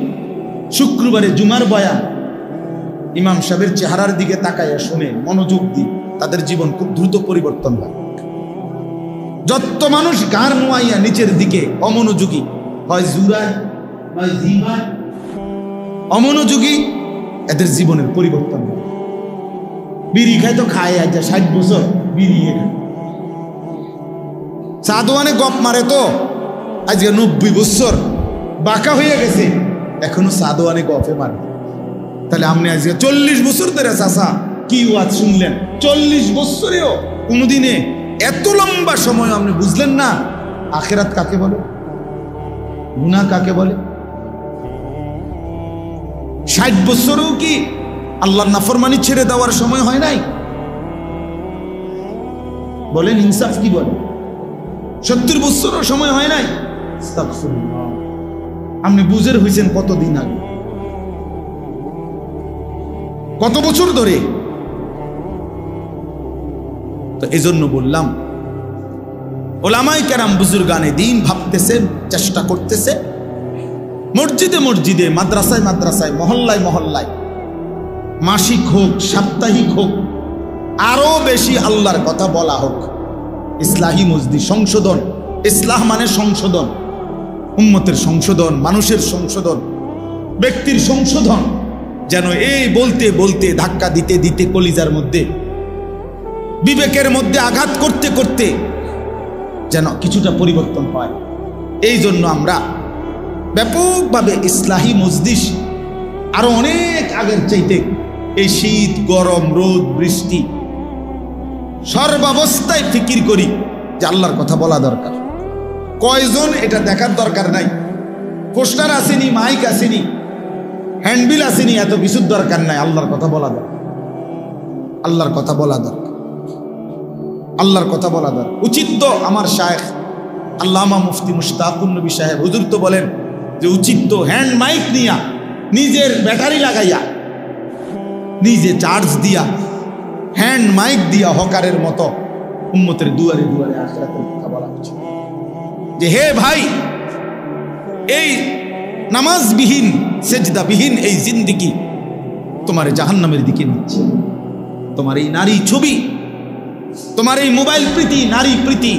শুক্রবারে জুমার বয়ান ইমাম সাহেবের চেহারার দিকে তাকাইয়া শুনে মনোযোগ দিয়ে, তাদের জীবন খুব দ্রুত পরিবর্তন হয়। যত মানুষ গার নোয়াইয়া নিচের দিকে অমনোযোগী, হয় জুরায় হয় জিমায় অমনোযোগী, এদের জীবনের পরিবর্তন হয়। বিড়ি খায় তো খায়, আজ 60 বছর বিড়ি খায়। সাদওয়ানে গপ মারে তো আজকে 90 বছর, বাঁকা হয়ে গেছে, এখনো সাদওয়ানে গপে মারে। তাহলে আপনি আজকে 40 বছর ধরে চাচা কি ওয়াজ শুনলেন, 40 বছরেও কোনোদিনে এত লম্বা সময় আপনি বুঝলেন না আখিরাত কাকে বলে, গুনাহ কাকে বলে। 60 বছরেও কি আল্লাহর নাফরমানি ছেড়ে দেওয়ার সময় হয় নাই? বলেন ইনসাফ কি বলে? 70 বছরের সময় হয় নাই? আস্তাগফিরুল্লাহ। আপনি বুঝের হয়েছেন কতদিন আগে, কত বছর ধরে? তো এজন্য বললাম উলামায়ে কেরাম বুজুর্গানে দ্বীন ভাবতেছে, চেষ্টা করতেছে, মসজিদে মসজিদে, মাদ্রাসায় মাদ্রাসায়, মহল্লায় মহল্লায়, মাসিক হোক সাপ্তাহিক হোক, আরো বেশি আল্লাহর কথা বলা হোক। ইসলাহি মজলিস সংশোধন, ইসলাহ মানে সংশোধন, উম্মতের সংশোধন, মানুষের সংশোধন, ব্যক্তির সংশোধন, যেন এই বলতে বলতে ধাক্কা দিতে দিতে কলিজার মধ্যে, বিবেকের মধ্যে আঘাত করতে করতে যেন কিছুটা পরিবর্তন হয়। এই জন্য আমরা ব্যাপকভাবে ইসলাহি মজলিস আরো অনেক আগের চাইতে এই শীত গরম রোদ বৃষ্টি সর্বাবস্থায় ফিকির করি যে আল্লাহর কথা বলা দরকার। কয়জন এটা দেখার দরকার নাই, পোস্টার আসেনি, মাইক আসেনি, হ্যান্ডবিল আসেনি, এত কিছুর দরকার নাই। আল্লাহর কথা বলা দরকার, আল্লাহর কথা বলা দরকার। আল্লাহর কথা বলা দরকার। উচিত তো আমার শায়েখ আল্লামা মুফতি মুশতাকুন নবী সাহেব হুজুর তো বলেন যে উচিত তো হ্যান্ড মাইক নিয়া, নিজের ব্যাটারি লাগাইয়া, নিজে চার্জ দিয়া, হ্যান্ড মাইক দিয়া হকারের মতো উম্মতের দুয়ারে দুয়ারে আখিরাতের কথা বলা উচিত। যে হে ভাই, এই নামাজবিহীন সেজদাবিহীন এই জিন্দেগি তোমার জাহান্নামের দিকে নিচ্ছে। তোমার এই নারী ছবি, তোমার এই মোবাইল প্রীতি, নারী প্রীতি,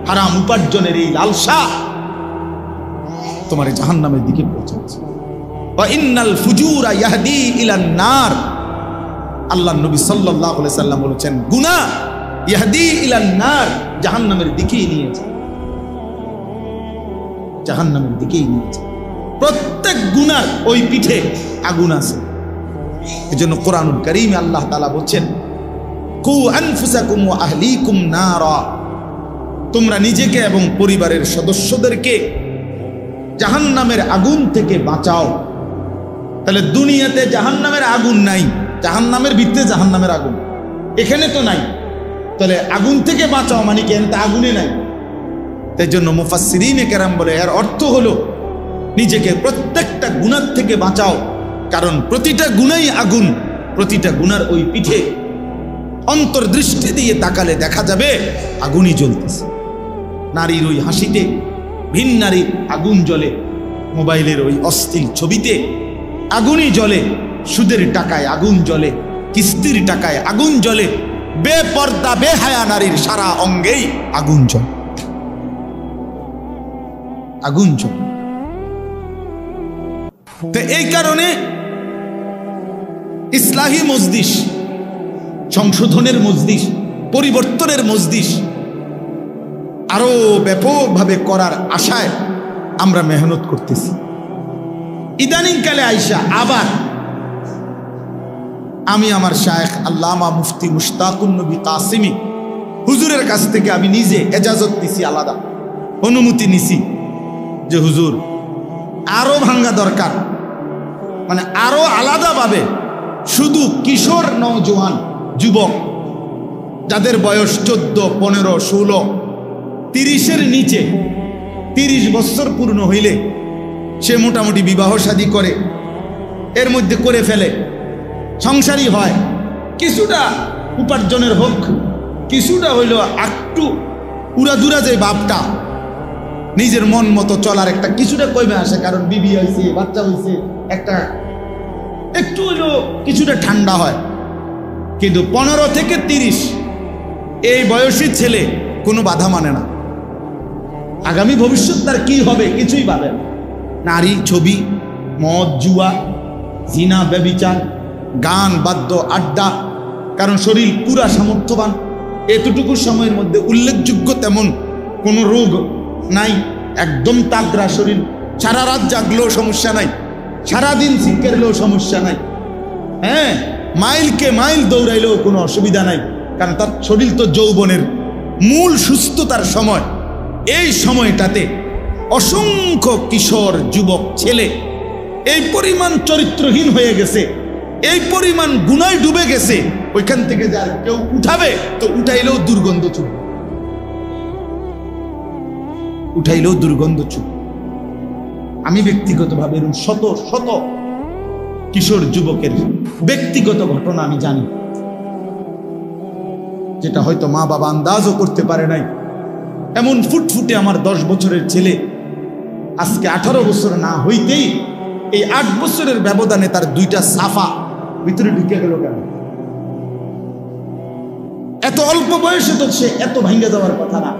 হারাম উপার্জনের এই লালসা তোমার জাহান্নামের দিকে পৌঁছাচ্ছে। ওয়া ইন্নাল ফুজুরা ইয়াহদি ইলান নার, আল্লাহর নবী সাল্লাল্লাহু আলাইহি সাল্লাম বলেছেন গুনাহ ইয়াহদি ইলান নার, জাহান্নামের দিকেই নিয়ে যায়, জাহান্নামের দিকেই নিয়ে যায়। প্রত্যেক গুনার ওই পিঠে আগুন আছে। এজন্য কোরআনুল কারীমে আল্লাহ তাআলা বলেন কু আনফুসাকুম ওয়া আহলিকুম নারা, তোমরা নিজেকে এবং পরিবারের সদস্যদেরকে জাহান্নামের আগুন থেকে বাঁচাও। তাহলে দুনিয়াতে জাহান্নামের আগুন নাই, জাহান্নামের ভিতরে জাহান্নামের আগুন এখানে তো নাই, তাহলে আগুন থেকে বাঁচাও মানে কি? এখানে তো আগুনে নাই। তাই জন্য মুফাসসিরিনে কেরাম বলে এর অর্থ হলো নিজেকে প্রত্যেকটা গুনাহ থেকে বাঁচাও, কারণ প্রতিটা গুনাই আগুন। প্রতিটা গুনার ওই পিঠে অন্তর্দৃষ্টি দিয়ে তাকালে দেখা যাবে আগুনই জ্বলতেছে। নারীর ওই হাসিতে ভিন নারীর আগুন জ্বলে, মোবাইলের ওই অস্থির ছবিতে আগুনই জ্বলে, সুদের টাকায় আগুন জ্বলে, কিস্তির টাকায় আগুন জ্বলে, বেপর্দা বেহায়া নারীর সারা অঙ্গেই আগুন জ্বলে, আগুন জ্বলে। তো এই কারণে ইসলাহি মজলিস, সংশোধনের মজলিস, পরিবর্তনের মজলিস আরো ব্যাপকভাবে করার আশায় আমরা মেহনত করতেছি। ইদানিংকালে আইসা আবার আমি আমার শায়েখ আল্লামা মুফতি মুশতাকুন নবী কাসিমি হুজুরের কাছ থেকে আমি নিজে এজাজত নিছি, আলাদা অনুমতি নিছি যে হুজুর আরো ভাঙ্গা দরকার, মানে আরো আলাদাভাবে শুধু কিশোর নওজোয়ান যুবক যাদের বয়স 14, 15, 16, 30-এর নিচে, 30 বছর পূর্ণ হইলে সে মোটামুটি বিবাহ শাদী করে, এর মধ্যে করে ফেলে, সংসারী হয়, কিছুটা উপার্জনের হোক, কিছুটা হইল একটু উড়াদুরা যে বাপটা নিজের মন মতো চলার একটা কিছুটা কমে আসে, কারণ বিবি হয়েছে, বাচ্চা হয়েছে, একটা একটু হইলো কিছুটা ঠান্ডা হয়। কিন্তু 15 থেকে 30 এই বয়সী ছেলে কোনো বাধা মানে না। আগামী ভবিষ্যৎ তার কি হবে কিছুই ভাবে না। নারী, ছবি, মদ, জুয়া, জিনা, ব্যভিচার, গান, বাদ্য, আড্ডা, কারণ শরীর পুরা সামর্থ্যবান, এতটুকু সময়ের মধ্যে উল্লেখযোগ্য তেমন কোনো রোগ নাই, একদম তাগড়া শরীর, সারা রাত জাগলেও সমস্যা নাই, সারাদিন শিক্ষারলেও সমস্যা নাই, হ্যাঁ মাইলকে মাইল দৌড়াইলেও কোনো অসুবিধা নাই, কারণ তার শরীর তো যৌবনের মূল সুস্থতার সময়। এই সময়টাতে অসংখ্য কিশোর যুবক ছেলে এই পরিমাণ চরিত্রহীন হয়ে গেছে, এই পরিমাণ গুনায় ডুবে গেছে, ওইখান থেকে যার কেউ উঠাবে তো উঠাইলেও দুর্গন্ধ চুপ, উঠাইলেও দুর্গন্ধ চুপ। আমি ব্যক্তিগতভাবে এরকম শত শত কিশোর যুবকের ব্যক্তিগত ঘটনা আমি জানি, যেটা হয়তো মা বাবা আন্দাজও করতে পারে নাই। এমন ফুটফুটে আমার 10 বছরের ছেলে আজকে 18 বছর না হইতেই এই 8 বছরের ব্যবধানে তার 2টা সাফা ভিতরে ঢুকে গেল কেন? এত অল্প বয়সে তো সে এত ভাঙ্গে যাওয়ার কথা না,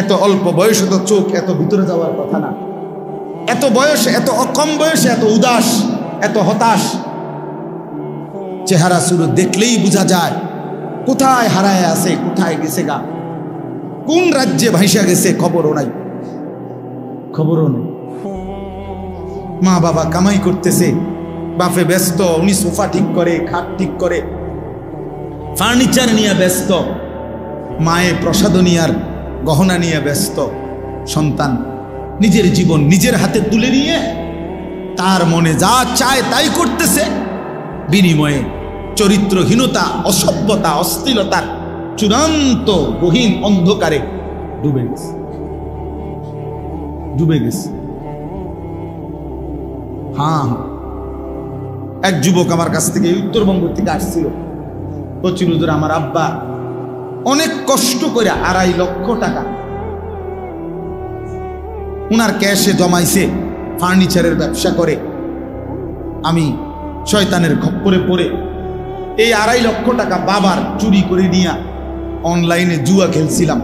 এত অল্প বয়সে তো চোখ এত ভিতরে যাওয়ার কথা না, এত বয়সে, এত কম বয়সে এত উদাস, এত হতাশ। চেহারা শুরু দেখলেই বোঝা যায় কোথায় হারায় আছে, কোথায় গেছে গা, কোন রাজ্যে ভাইসা গেছে খবরও নাই, খবরও নেই। মা বাবা কামাই করতেছে, বাপে ব্যস্ত, উনি সোফা ঠিক করে, খাট ঠিক করে, ফার্নিচার নিয়ে ব্যস্ত, মায়ে প্রসাদনী আর গহনা নিয়ে ব্যস্ত। সন্তান নিজের জীবন নিজের হাতে তুলে নিয়ে তার মনে যা চায় তাই করতেছে, বিনিময়ে চরিত্রহীনতা, অসভ্যতা, অশ্লীলতার চূড়ান্ত গহীন অন্ধকারে ডুবে গেছে, ডুবে গেছে। হ্যাঁ, এক যুবক আমার কাছ থেকে উত্তরবঙ্গ থেকে আসছিল, বলছিল হুজুর আমার আব্বা অনেক কষ্ট করে 2.5 লক্ষ টাকা উনার ক্যাশে জমাইছে, ফার্নিচারের ব্যবসা করে। আমি শয়তানের খপ্পরে পড়ে এই 2.5 লক্ষ টাকা বাবার চুরি করে নিয়ে অনলাইনে জুয়া খেলছিলাম,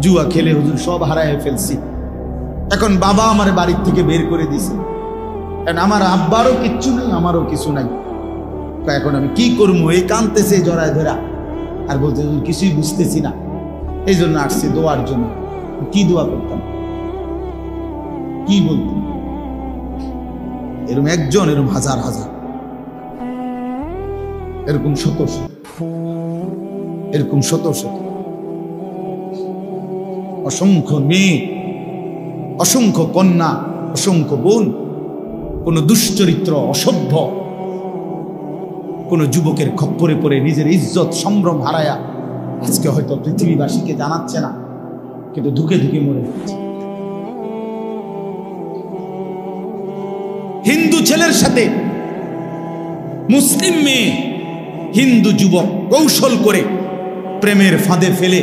জুয়া খেলে হুজুর সব হারায় ফেলছি। এখন বাবা আমার বাড়ির থেকে বের করে দিছে, কারণ আমার আব্বারও কিচ্ছু নাই, আমারও কিছু নাই। এখন আমি কি করবো? এই কাঁদতেছে জড়ায় ধরা, আর বলতে কিছুই বুঝতেছি না। এই জন্য আসছি দোয়ার জন্য। কি দোয়া করতাম, কি বলতাম? এরকম একজন, এরকম হাজার হাজার, এরকম শত শত, এরকম শত শত, অসংখ্য মেয়ে, অসংখ্য কন্যা, অসংখ্য বোন, কোন দুশ্চরিত্র অসভ্য কোন যুবকের খপ্পরে পড়ে নিজের ইজ্জত সম্ভ্রম হারায়া আজকে হয়তো পৃথিবীবাসীকে জানাচ্ছে না, কিন্তু ধুকে ধুকে মরে যাচ্ছে। হিন্দু ছেলের সাথে মুসলিম মেয়ে, হিন্দু যুবক কৌশল করে প্রেমের ফাঁদে ফেলে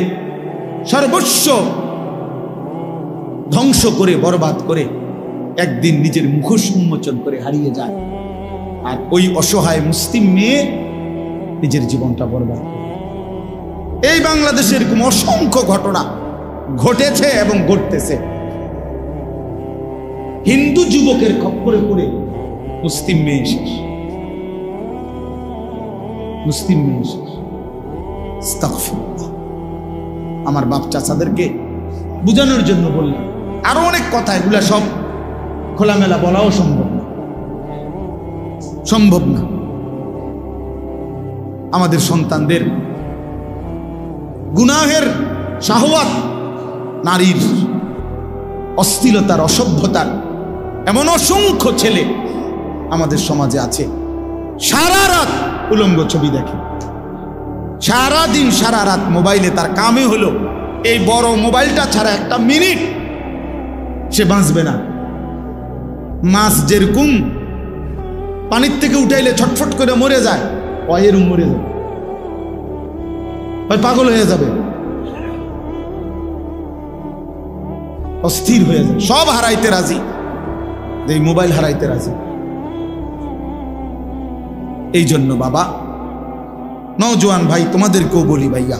সর্বস্ব ধ্বংস করে বরবাদ করে একদিন নিজের মুখোশ উন্মোচন করে হারিয়ে যায়। আর ওই অসহায় মুসলিম মেয়ে নিজের জীবনটা বরবাদ করে। এই বাংলাদেশে এরকম অসংখ্য ঘটনা ঘটেছে এবং ঘটতেছে। হিন্দু যুবকের খপ্পরে পড়ে মুসলিম মেয়ে শেষ, মুসলিম মেয়ে শেষ। আস্তাগফিরুল্লাহ। আমার বাপ চাচাদেরকে বুঝানোর জন্য বললাম। আরো অনেক কথা, এগুলা সব খোলামেলা বলাও সম্ভব না, সম্ভব না। আমাদের সন্তানদের গুনাহের শাহওয়াত, নারীর অশ্লীলতার, অসভ্যতার এমন অসংখ্য ছেলে আমাদের সমাজে আছে। সারা রাত উলঙ্গ ছবি দেখে, সারা দিন সারা রাত মোবাইলে, তার কামে হলো এই বড় মোবাইলটা ছাড়া একটা মিনিট সে বাঁচবে না। মাছ যেরকম পানির থেকে উঠাইলে ছটফট করে মরে যায়, এরকম মরে যাবে, পাগল হয়ে যাবে, অস্থির হয়ে যাবে, সব হারাইতে রাজি, এই মোবাইল হারাইতে রাজি। এই জন্য বাবা, নওজোয়ান ভাই, তোমাদেরকেও বলি ভাইয়া,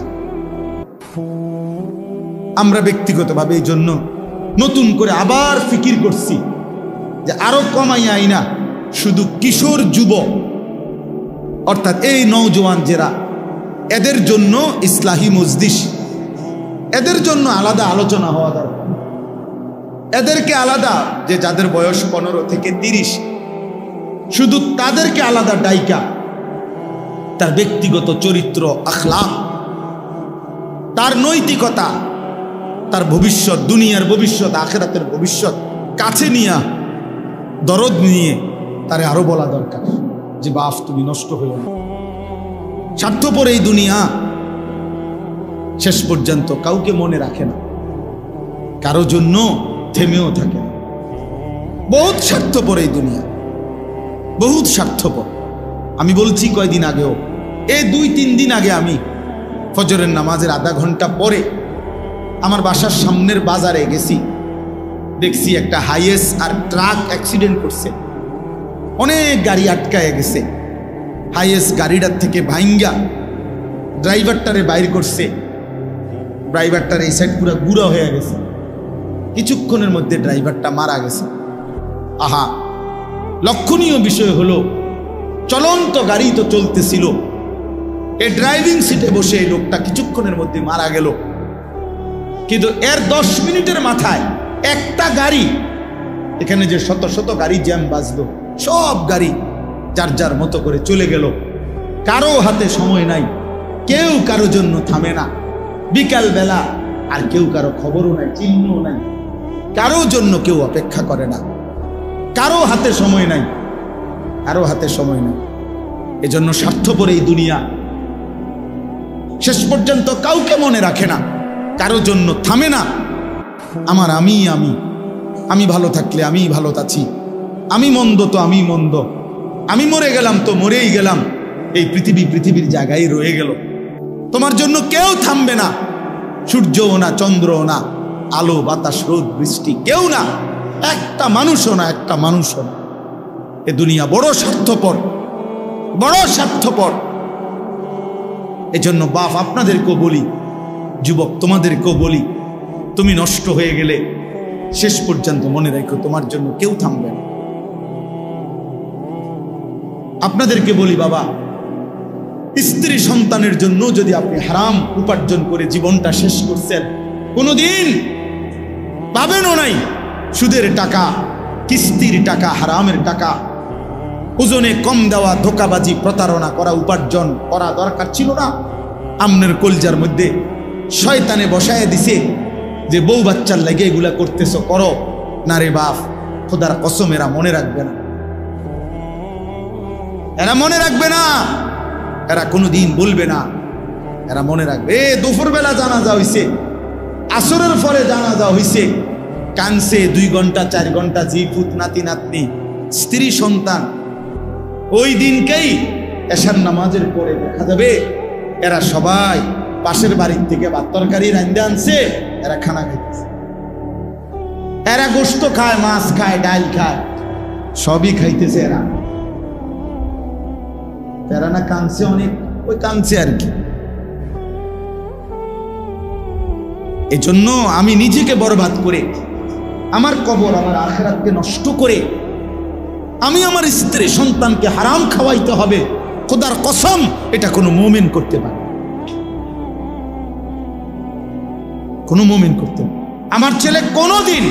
আমরা ব্যক্তিগতভাবে এই জন্য নতুন করে আবার ফিকির করছি যে আরো কমাইয়া আইনা শুধু কিশোর যুবক, অর্থাৎ এই নওজোয়ান যারা, এদের জন্য ইসলাহি মজলিস, এদের জন্য আলাদা আলোচনা হওয়া দরকার। এদেরকে আলাদা, যে যাদের বয়স 15 থেকে 30, শুধু তাদেরকে আলাদা ডাইকা তার ব্যক্তিগত চরিত্র, আখলাক, তার নৈতিকতা, তার ভবিষ্যৎ, দুনিয়ার ভবিষ্যৎ, আখিরাতের ভবিষ্যৎ কাছে নিয়ে, দরদ নিয়ে তারে আরো বলা দরকার যে বাপ তুমি নষ্ট হইও না। স্বার্থপর এই দুনিয়া শেষ পর্যন্ত কাউকে মনে রাখে না, কারো জন্য থেমেও থাকে না। বহুত স্বার্থপর এই দুনিয়া, বহুত স্বার্থপর। আমি বলছি কয়দিন আগেও, এই 2-3 দিন আগে আমি ফজরের নামাজের আধা ঘন্টা পরে আমার বাসার সামনের বাজারে গেছি, দেখছি একটা হাইয়েস আর ট্রাক অ্যাক্সিডেন্ট করছে, অনেক গাড়ি আটকায় গেছে। হাইয়েস গাড়িটার থেকে ভাইঙ্গা ড্রাইভারটারে বাইর করছে, ড্রাইভারটার এই সাইড পুরো গুঁড়া হয়ে গেছে, কিছুক্ষণের মধ্যে ড্রাইভারটা মারা গেছে। আহা, লক্ষণীয় বিষয় হলো চলন্ত গাড়ি তো চলতেছিল, এই ড্রাইভিং সিটে বসে এই লোকটা কিছুক্ষণের মধ্যে মারা গেল। কিন্তু এর 10 মিনিটের মাথায় একটা গাড়ি, এখানে যে শত শত গাড়ি জ্যাম বাজলো, সব গাড়ি যার যার মতো করে চলে গেল। কারো হাতে সময় নাই, কেউ কারো জন্য থামে না। বিকাল বেলা আর কেউ কারো খবরও নাই, চিহ্নও নাই, কারো জন্য কেউ অপেক্ষা করে না, কারো হাতে সময় নাই, কারো হাতে সময় নাই। এজন্য স্বার্থপর এই দুনিয়া, শেষ পর্যন্ত কাউকে মনে রাখে না, কারো জন্য থামে না। আমার আমি আমি আমি ভালো থাকলে আমি ভালো আছি, আমি মন্দ তো আমি মন্দ, আমি মরে গেলাম তো মরেই গেলাম, এই পৃথিবীর জায়গায় রয়ে গেল। তোমার জন্য কেউ থামবে না, সূর্যও না, চন্দ্রও না, আলো বাতাস রোদ বৃষ্টি কেউ না, একটা মানুষও না, একটা মানুষও না। এ দুনিয়া বড় স্বার্থপর, বড় স্বার্থপর। এজন্য বাপ আপনাদেরকেও বলি, যুবক তোমাদেরকেও বলি, তুমি নষ্ট হয়ে গেলে শেষ পর্যন্ত মনে রাখো তোমার জন্য কেউ থামবে না। আপনাদেরকে বলি বাবা, স্ত্রী সন্তানের জন্য যদি আপনি হারাম উপার্জন করে জীবনটা শেষ করছেন, কোনোদিন পাবেনও নাই। সুদের টাকা, কিস্তির টাকা, হারামের টাকা, ওজনে কম দেওয়া, ধোকাবাজি, প্রতারণা করা উপার্জন করা দরকার ছিল না। আমনের কলজার মধ্যে শয়তানে বসায় দিছে যে বউ বাচ্চার লাগে এগুলা করতেছো, করো না রে বাপ, খোদার কসম এরা মনে রাখবে না, এরা মনে রাখবে না, এরা কোনোদিন বলবে না, এরা মনে রাখবে। দুপুর বেলা জানাজা হইছে, আসরের পরে জানাজা হইছে, কানছে 2 ঘন্টা 4 ঘন্টা, জি পুত নাতি নাতনি স্ত্রী সন্তান। ওই দিনকেই এশার নামাজের পরে দেখা যাবে এরা সবাই পাশের বাড়ির থেকে ভাত তরকারি রান্দে আনছে, এরা খানা খাইতেছে, এরা গোশত খায়, মাছ খায়, ডাল খায়, সবই খাইতেছে। এরা না কাঁদছে অনেক, ওই কাঁদছে আর কি। এই জন্য আমি নিজেকে বরবাদ করে, আমার কবর, আমার আখিরাতকে নষ্ট করে, আমি আমার স্ত্রী সন্তানকে হারাম খাওয়াইতে হবে, খোদার কসম এটা কোনো মুমিন করতে পারে, কোনো মুমিন করতে পারে। আমার ছেলে কোনোদিন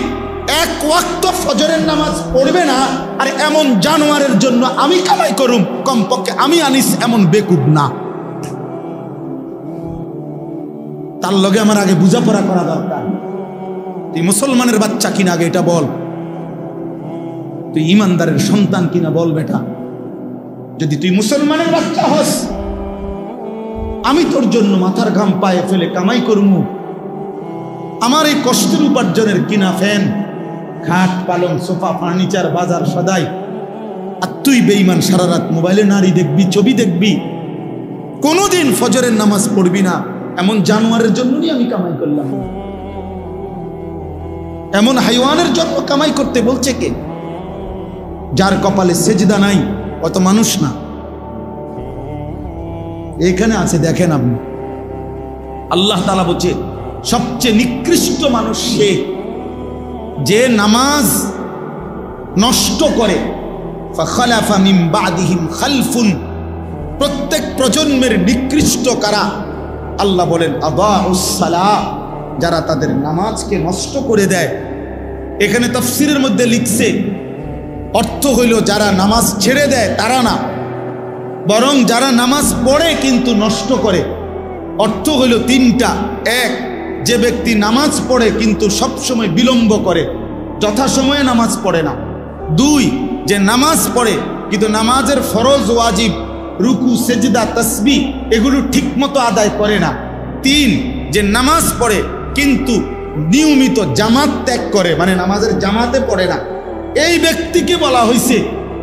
1 ওয়াক্ত ফজরের নামাজ পড়বে না, আর এমন জানোয়ারের জন্য আমি কামাই করুম, কমপক্ষে আমি আনিস এমন বেকুব না। তার লগে আমার আগে বুঝাপড়া করা দরকার। তুই মুসলমানের বাচ্চা কিনা আগে এটা বল, তুই ইমানদারের সন্তান কিনা বল বেটা। যদি তুই মুসলমানের বাচ্চা হস, আমি তোর জন্য মাথার ঘাম পায়ে ফেলে কামাই করমু, আমার এই কষ্টের উপার্জনের কিনা ফ্যান, খাট, পালং, সোফা, ফার্নিচার, বাজার সদাই, আর তুই বেঈমান সারা রাত মোবাইলে নারী দেখবি, ছবি দেখবি, কোনোদিন ফজরের নামাজ পড়বি না, এমন জানোয়ারের জন্যই আমি কামাই করলাম। এমন হাইওয়ানের জন্য কামাই করতে বলছে কে? যার কপালে সেজদা নাই অত মানুষ না। এখানে আছে, দেখেন আপনি, আল্লাহ তাআলা বলছে সবচেয়ে নিকৃষ্ট মানুষ সে যে নামাজ নষ্ট করে। ফাখালাফা মিন বাদিহিম খালফুন, প্রত্যেক প্রজন্মের নিকৃষ্ট কারা? আল্লাহ বলেন আদাউস সালাহ, যারা তাদের নামাজকে নষ্ট করে দেয়। এখানে তাফসীরের মধ্যে লিখছে, অর্থ হইল যারা নামাজ ছেড়ে দেয় তারা না, বরং যারা নামাজ পড়ে কিন্তু নষ্ট করে। অর্থ হইল 3টা। 1, যে ব্যক্তি নামাজ পড়ে কিন্তু সবসময় বিলম্ব করে, যথাসময়ে নামাজ পড়ে না। 2, যে নামাজ পড়ে কিন্তু নামাজের ফরজ, ওয়াজিব, রুকু, সেজদা, তাসবিহ এগুলো ঠিকমতো আদায় করে না। 3, যে নামাজ পড়ে কিন্তু নিয়মিত জামাত ত্যাগ করে, মানে নামাজের জামাতে পড়ে না। এই ব্যক্তিকে বলা হয়েছে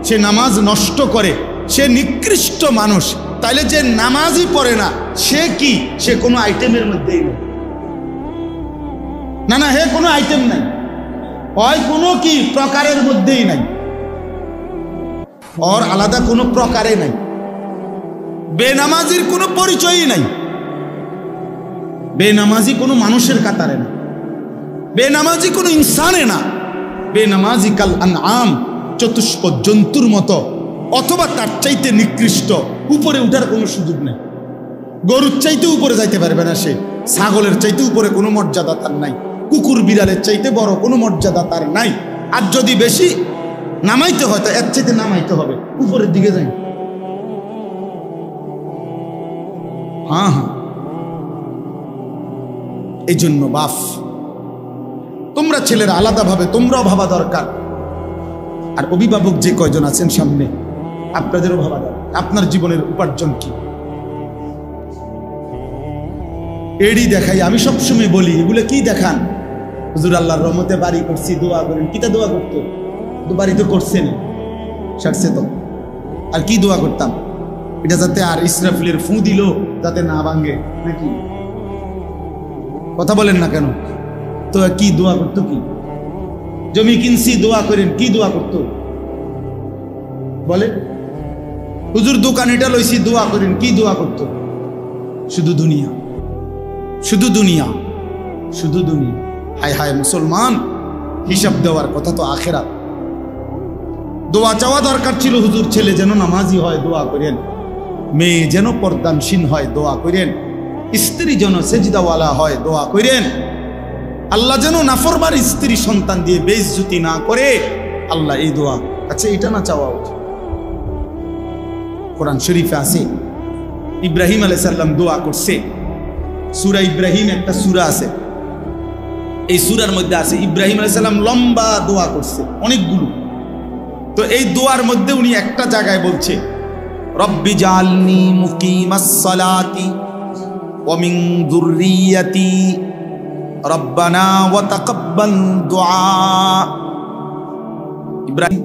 সে নামাজ নষ্ট করে, সে নিকৃষ্ট মানুষ। তাইলে যে নামাজই পড়ে না সে কি? সে কোনো আইটেমের মধ্যেই নেই। না, হে কোনো আইটেম নাই, হয় কোনো কি প্রকারের মধ্যেই নাই, ওর আলাদা কোনো প্রকারে নাই। বেনামাজির কোনো পরিচয়ই নাই, বেনামাজি কোনো মানুষের কাতারে না, বেনামাজি কোনো ইনসানে না, বেনামাজি কাল আনআম, চতুষ্প জন্তুর মতো, অথবা তার চাইতে নিকৃষ্ট। উপরে উঠার কোনো সুযোগ নেই, গরুর চাইতে উপরে যাইতে পারবে না সে, ছাগলের চাইতে উপরে কোনো মর্যাদা তার নাই, কুকুর বিড়ালের চাইতে বড় কোনো মর্যাদা তার নাই। আর যদি বেশি নামাইতে হয় তো এর চাইতে নামাইতে হবে, উপরের দিকে যাই। হ্যাঁ, এই জন্য বাপ, তোমরা ছেলেরা আলাদাভাবে তোমরাও ভাবা দরকার। আর অভিভাবক যে কয়জন আছেন সামনে, আপনাদেরও ভাবা দরকার আপনার জীবনের উপার্জন কি। এডি দেখাই। আমি সবসময় বলি, এগুলো কি দেখান? হুজুর আল্লাহর রহমতে বাড়ি করছি, দোয়া করেন। কিতা দোয়া করতো? তো বাড়ি তো করছেন, সারছে তো, আর কি দোয়া করতাম? এটা যাতে আর ইসরাফিলের ফু দিল যাতে না ভাঙ্গে, নাকি? কথা বলেন না কেন? তো কি দোয়া করতো? কি জমি কিনছি দোয়া করেন, কি দোয়া করতো বলে? হুজুর দোকান এটা লইছি দোয়া করেন, কি দোয়া করতো? শুধু দুনিয়া, শুধু দুনিয়া, শুধু দুনিয়া। হায় হায় মুসলমান, হিসাব দেওয়ার কথা তো আখেরাত। দোয়া চাওয়া দরকার ছিল, হুজুর ছেলে যেন নামাজি হয় দোয়া করেন, মেয়ে যেন পর্দানশীল হয় দোয়া করেন, স্ত্রী যেন সেজদাওয়ালা হয় দোয়া করেন, আল্লাহ যেন নাফরমান স্ত্রী সন্তান দিয়ে বেইজ্জতি না করে। আল্লাহ এই দোয়া, আচ্ছা এটা না চাওয়া উচিত? কোরআন শরীফে আছে ইব্রাহিম আলাইহিস সালাম দোয়া করছে। সূরা ইব্রাহিম একটা সূরা আছে, এই সূরার মধ্যে আছে ইব্রাহিম আলাইহিস সালাম লম্বা দোয়া করছে অনেকগুলো। তো এই দোয়ার মধ্যে উনি একটা জায়গায় বলছে, রব্বি জাআলনি মুকিমাস সালাতি ওয়া মিন যুররিয়াতি রব্বানা ওয়া তাকাব্বাল দুআ। ইব্রাহিম,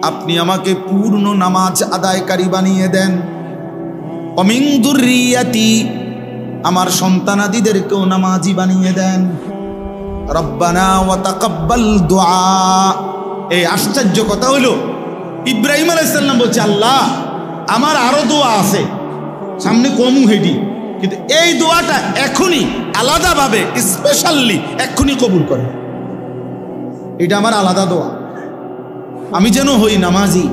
আপনি আমাকে পূর্ণ নামাজ আদায়কারী বানিয়ে দেন। ওয়া মিন যুররিয়াতি, আমার সন্তানাদিদেরকেও নামাজি বানিয়ে দেন। রব্বানা ওয়া তাকাব্বাল দুআ। এই আশ্চর্য কথা হলো, ইব্রাহিম আলাইহিস সালাম বলছে, আল্লাহ আমার আরো দোয়া আছে, সামনে কমু হেডি, কিন্তু এই দোয়াটা এখনই আলাদাভাবে স্পেশালি এক্ষুনি কবুল করে। এটা আমার আলাদা দোয়া, আমি যেন হই নামাজি,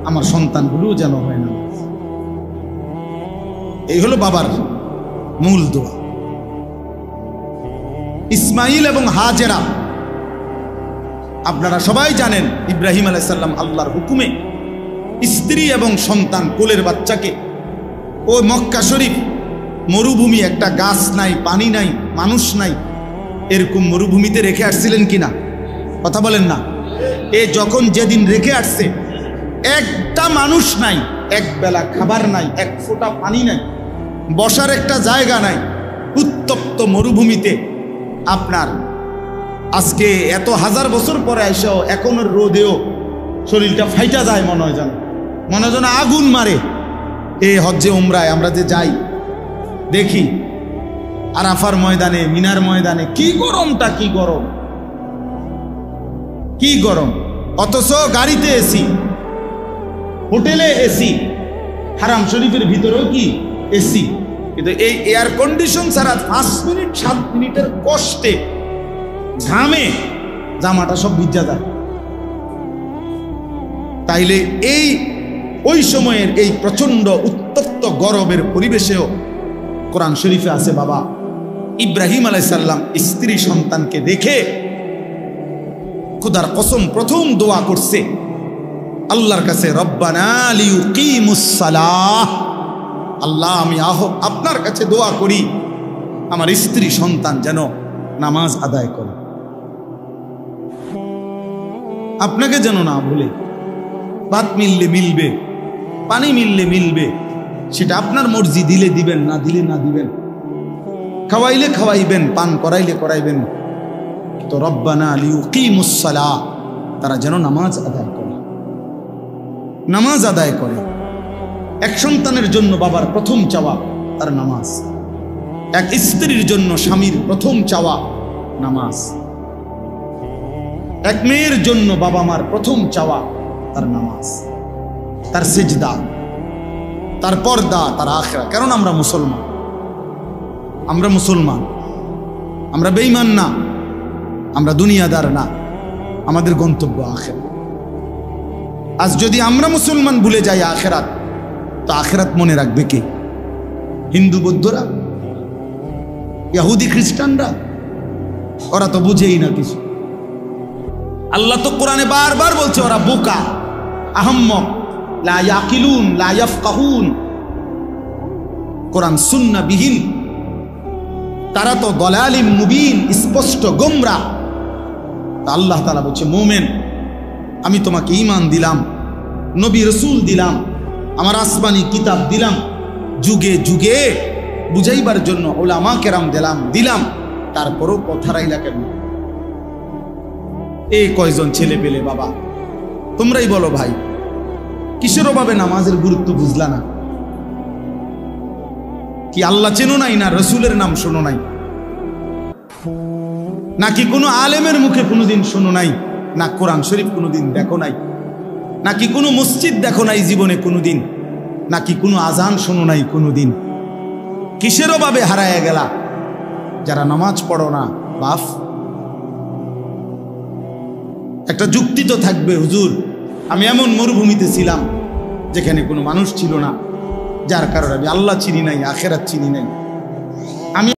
আমার সন্তানগুলো যেন হয় নামাজি। এই হলো বাবার মূল দোয়া। ইসমাইল এবং হাজেরা, আপনারা সবাই জানেন ইব্রাহিম আলাইহিস সালাম আল্লাহর হুকুমে স্ত্রী এবং সন্তান কোলের বাচ্চাকে ওই মক্কা শরীফ মরুভূমি, একটা গাছ নাই, পানি নাই, মানুষ নাই, এরকম মরুভূমিতে রেখে আসছিলেন কিনা? কথা বলেন না। এ যখন যেদিন রেখে আসছে, একটা মানুষ নাই, এক বেলা খাবার নাই, এক ফোঁটা পানি নাই, বসার একটা জায়গা নাই, উত্তপ্ত মরুভূমিতে। আপনার আজকে এত হাজার বছর পরে এসেও এখনো রোদেও শরীরটা ফাইটা যায়, মনে হয় যেন আগুন মারে। এই হজ্জে উমরায় আমরা যে যাই, দেখি আরাফার ময়দানে, মিনার ময়দানে কি গরমটা, কি গরম, কি গরম। অথচ গাড়িতে এসি, হোটেলে এসি, হারাম শরীফের ভিতরেও কি এসি, কিন্তু এই এয়ার কন্ডিশন ছাড়া 5 মিনিট 7 মিনিটের কষ্টে ঘামে জামাটা সব ভিজা যায়। তাইলে এই ওই সময়ের এই প্রচন্ড উত্তপ্ত গরমের পরিবেশেও কোরআন শরীফে আছে, বাবা ইব্রাহিম আলাইহিস সালাম স্ত্রী সন্তানকে দেখে খোদার কসম প্রথম দোয়া করছে আল্লাহর কাছে, রব্বানা লিয়ুকিমুস সালাহ, আল্লাহ আমি আপনার কাছে দোয়া করি আমার স্ত্রী সন্তান যেন নামাজ আদায় করে, আপনাকে যেন না ভুলে। ভাত মিললে মিলবে, পানি মিললে মিলবে, সেটা আপনার মর্জি, দিলে দিবেন, না দিলে না দিবেন, খাওয়াইলে খাওয়াইবেন, পান করাইলে করাইবেন, তো রব্বানা লিয়ুকিমুস সালাহ, তারা যেন নামাজ আদায় করে, নামাজ আদায় করে। এক সন্তানের জন্য বাবার প্রথম চাওয়া তার নামাজ, এক স্ত্রীর জন্য স্বামীর প্রথম চাওয়া নামাজ, এক মেয়ের জন্য বাবা মার প্রথম চাওয়া তার নামাজ, তার সিজদা, তার পর্দা, তার আখিরা। কারণ আমরা মুসলমান, আমরা মুসলমান, আমরা বেঈমান না, আমরা দুনিয়াদার না, আমাদের গন্তব্য আখিরাত। আজ যদি আমরা মুসলমান ভুলে যাই আখিরাত, তো আখিরাত মনে রাখবে কে? হিন্দু বৌদ্ধরা, ইহুদি খ্রিস্টানরা? ওরা তো বুঝেই না কিছু। আল্লাহ তো কোরআনে বারবার বলছে ওরা বোকা, আহম্মক, লা ইয়াকিলুন, লা ইয়াফকাহুন, কোরআন সুন্নাহ বিহীন, তারা তো দলালিম মুবিন, স্পষ্ট গোমরা। আল্লাহ তাআলা বলছে, মুমিন আমি তোমাকে ঈমান দিলাম, নবী রাসূল দিলাম, আমার আসমানি কিতাব দিলাম, যুগে যুগে বুঝাইবার জন্য উলামা কেরাম দিলাম, তারপরও পথ হারাইলা কেন? এই কয়জন ছেলে পেলে বাবা, তোমরাই বলো ভাই, কিসের অভাবে নামাজের গুরুত্ব বুঝলা না? কি আল্লাহ চেনো নাই, না রসুলের নাম শোনো নাই, নাকি কোনো আলেমের মুখে কোনোদিন শোনো নাই, না কোরআন শরীফ কোনোদিন দেখো নাই, নাকি কোনো মসজিদ দেখো নাই জীবনে কোনোদিন, নাকি কোনো আজান শোনো নাই কোনোদিন? কিসের অভাবে হারায় গেলা যারা নামাজ পড়ো না? বাপ, একটা যুক্তি তো থাকবে, হুজুর আমি এমন মরুভূমিতে ছিলাম যেখানে কোনো মানুষ ছিল না, যার কারণে আমি আল্লাহ চিনি নাই, আখেরাত চিনি নাই।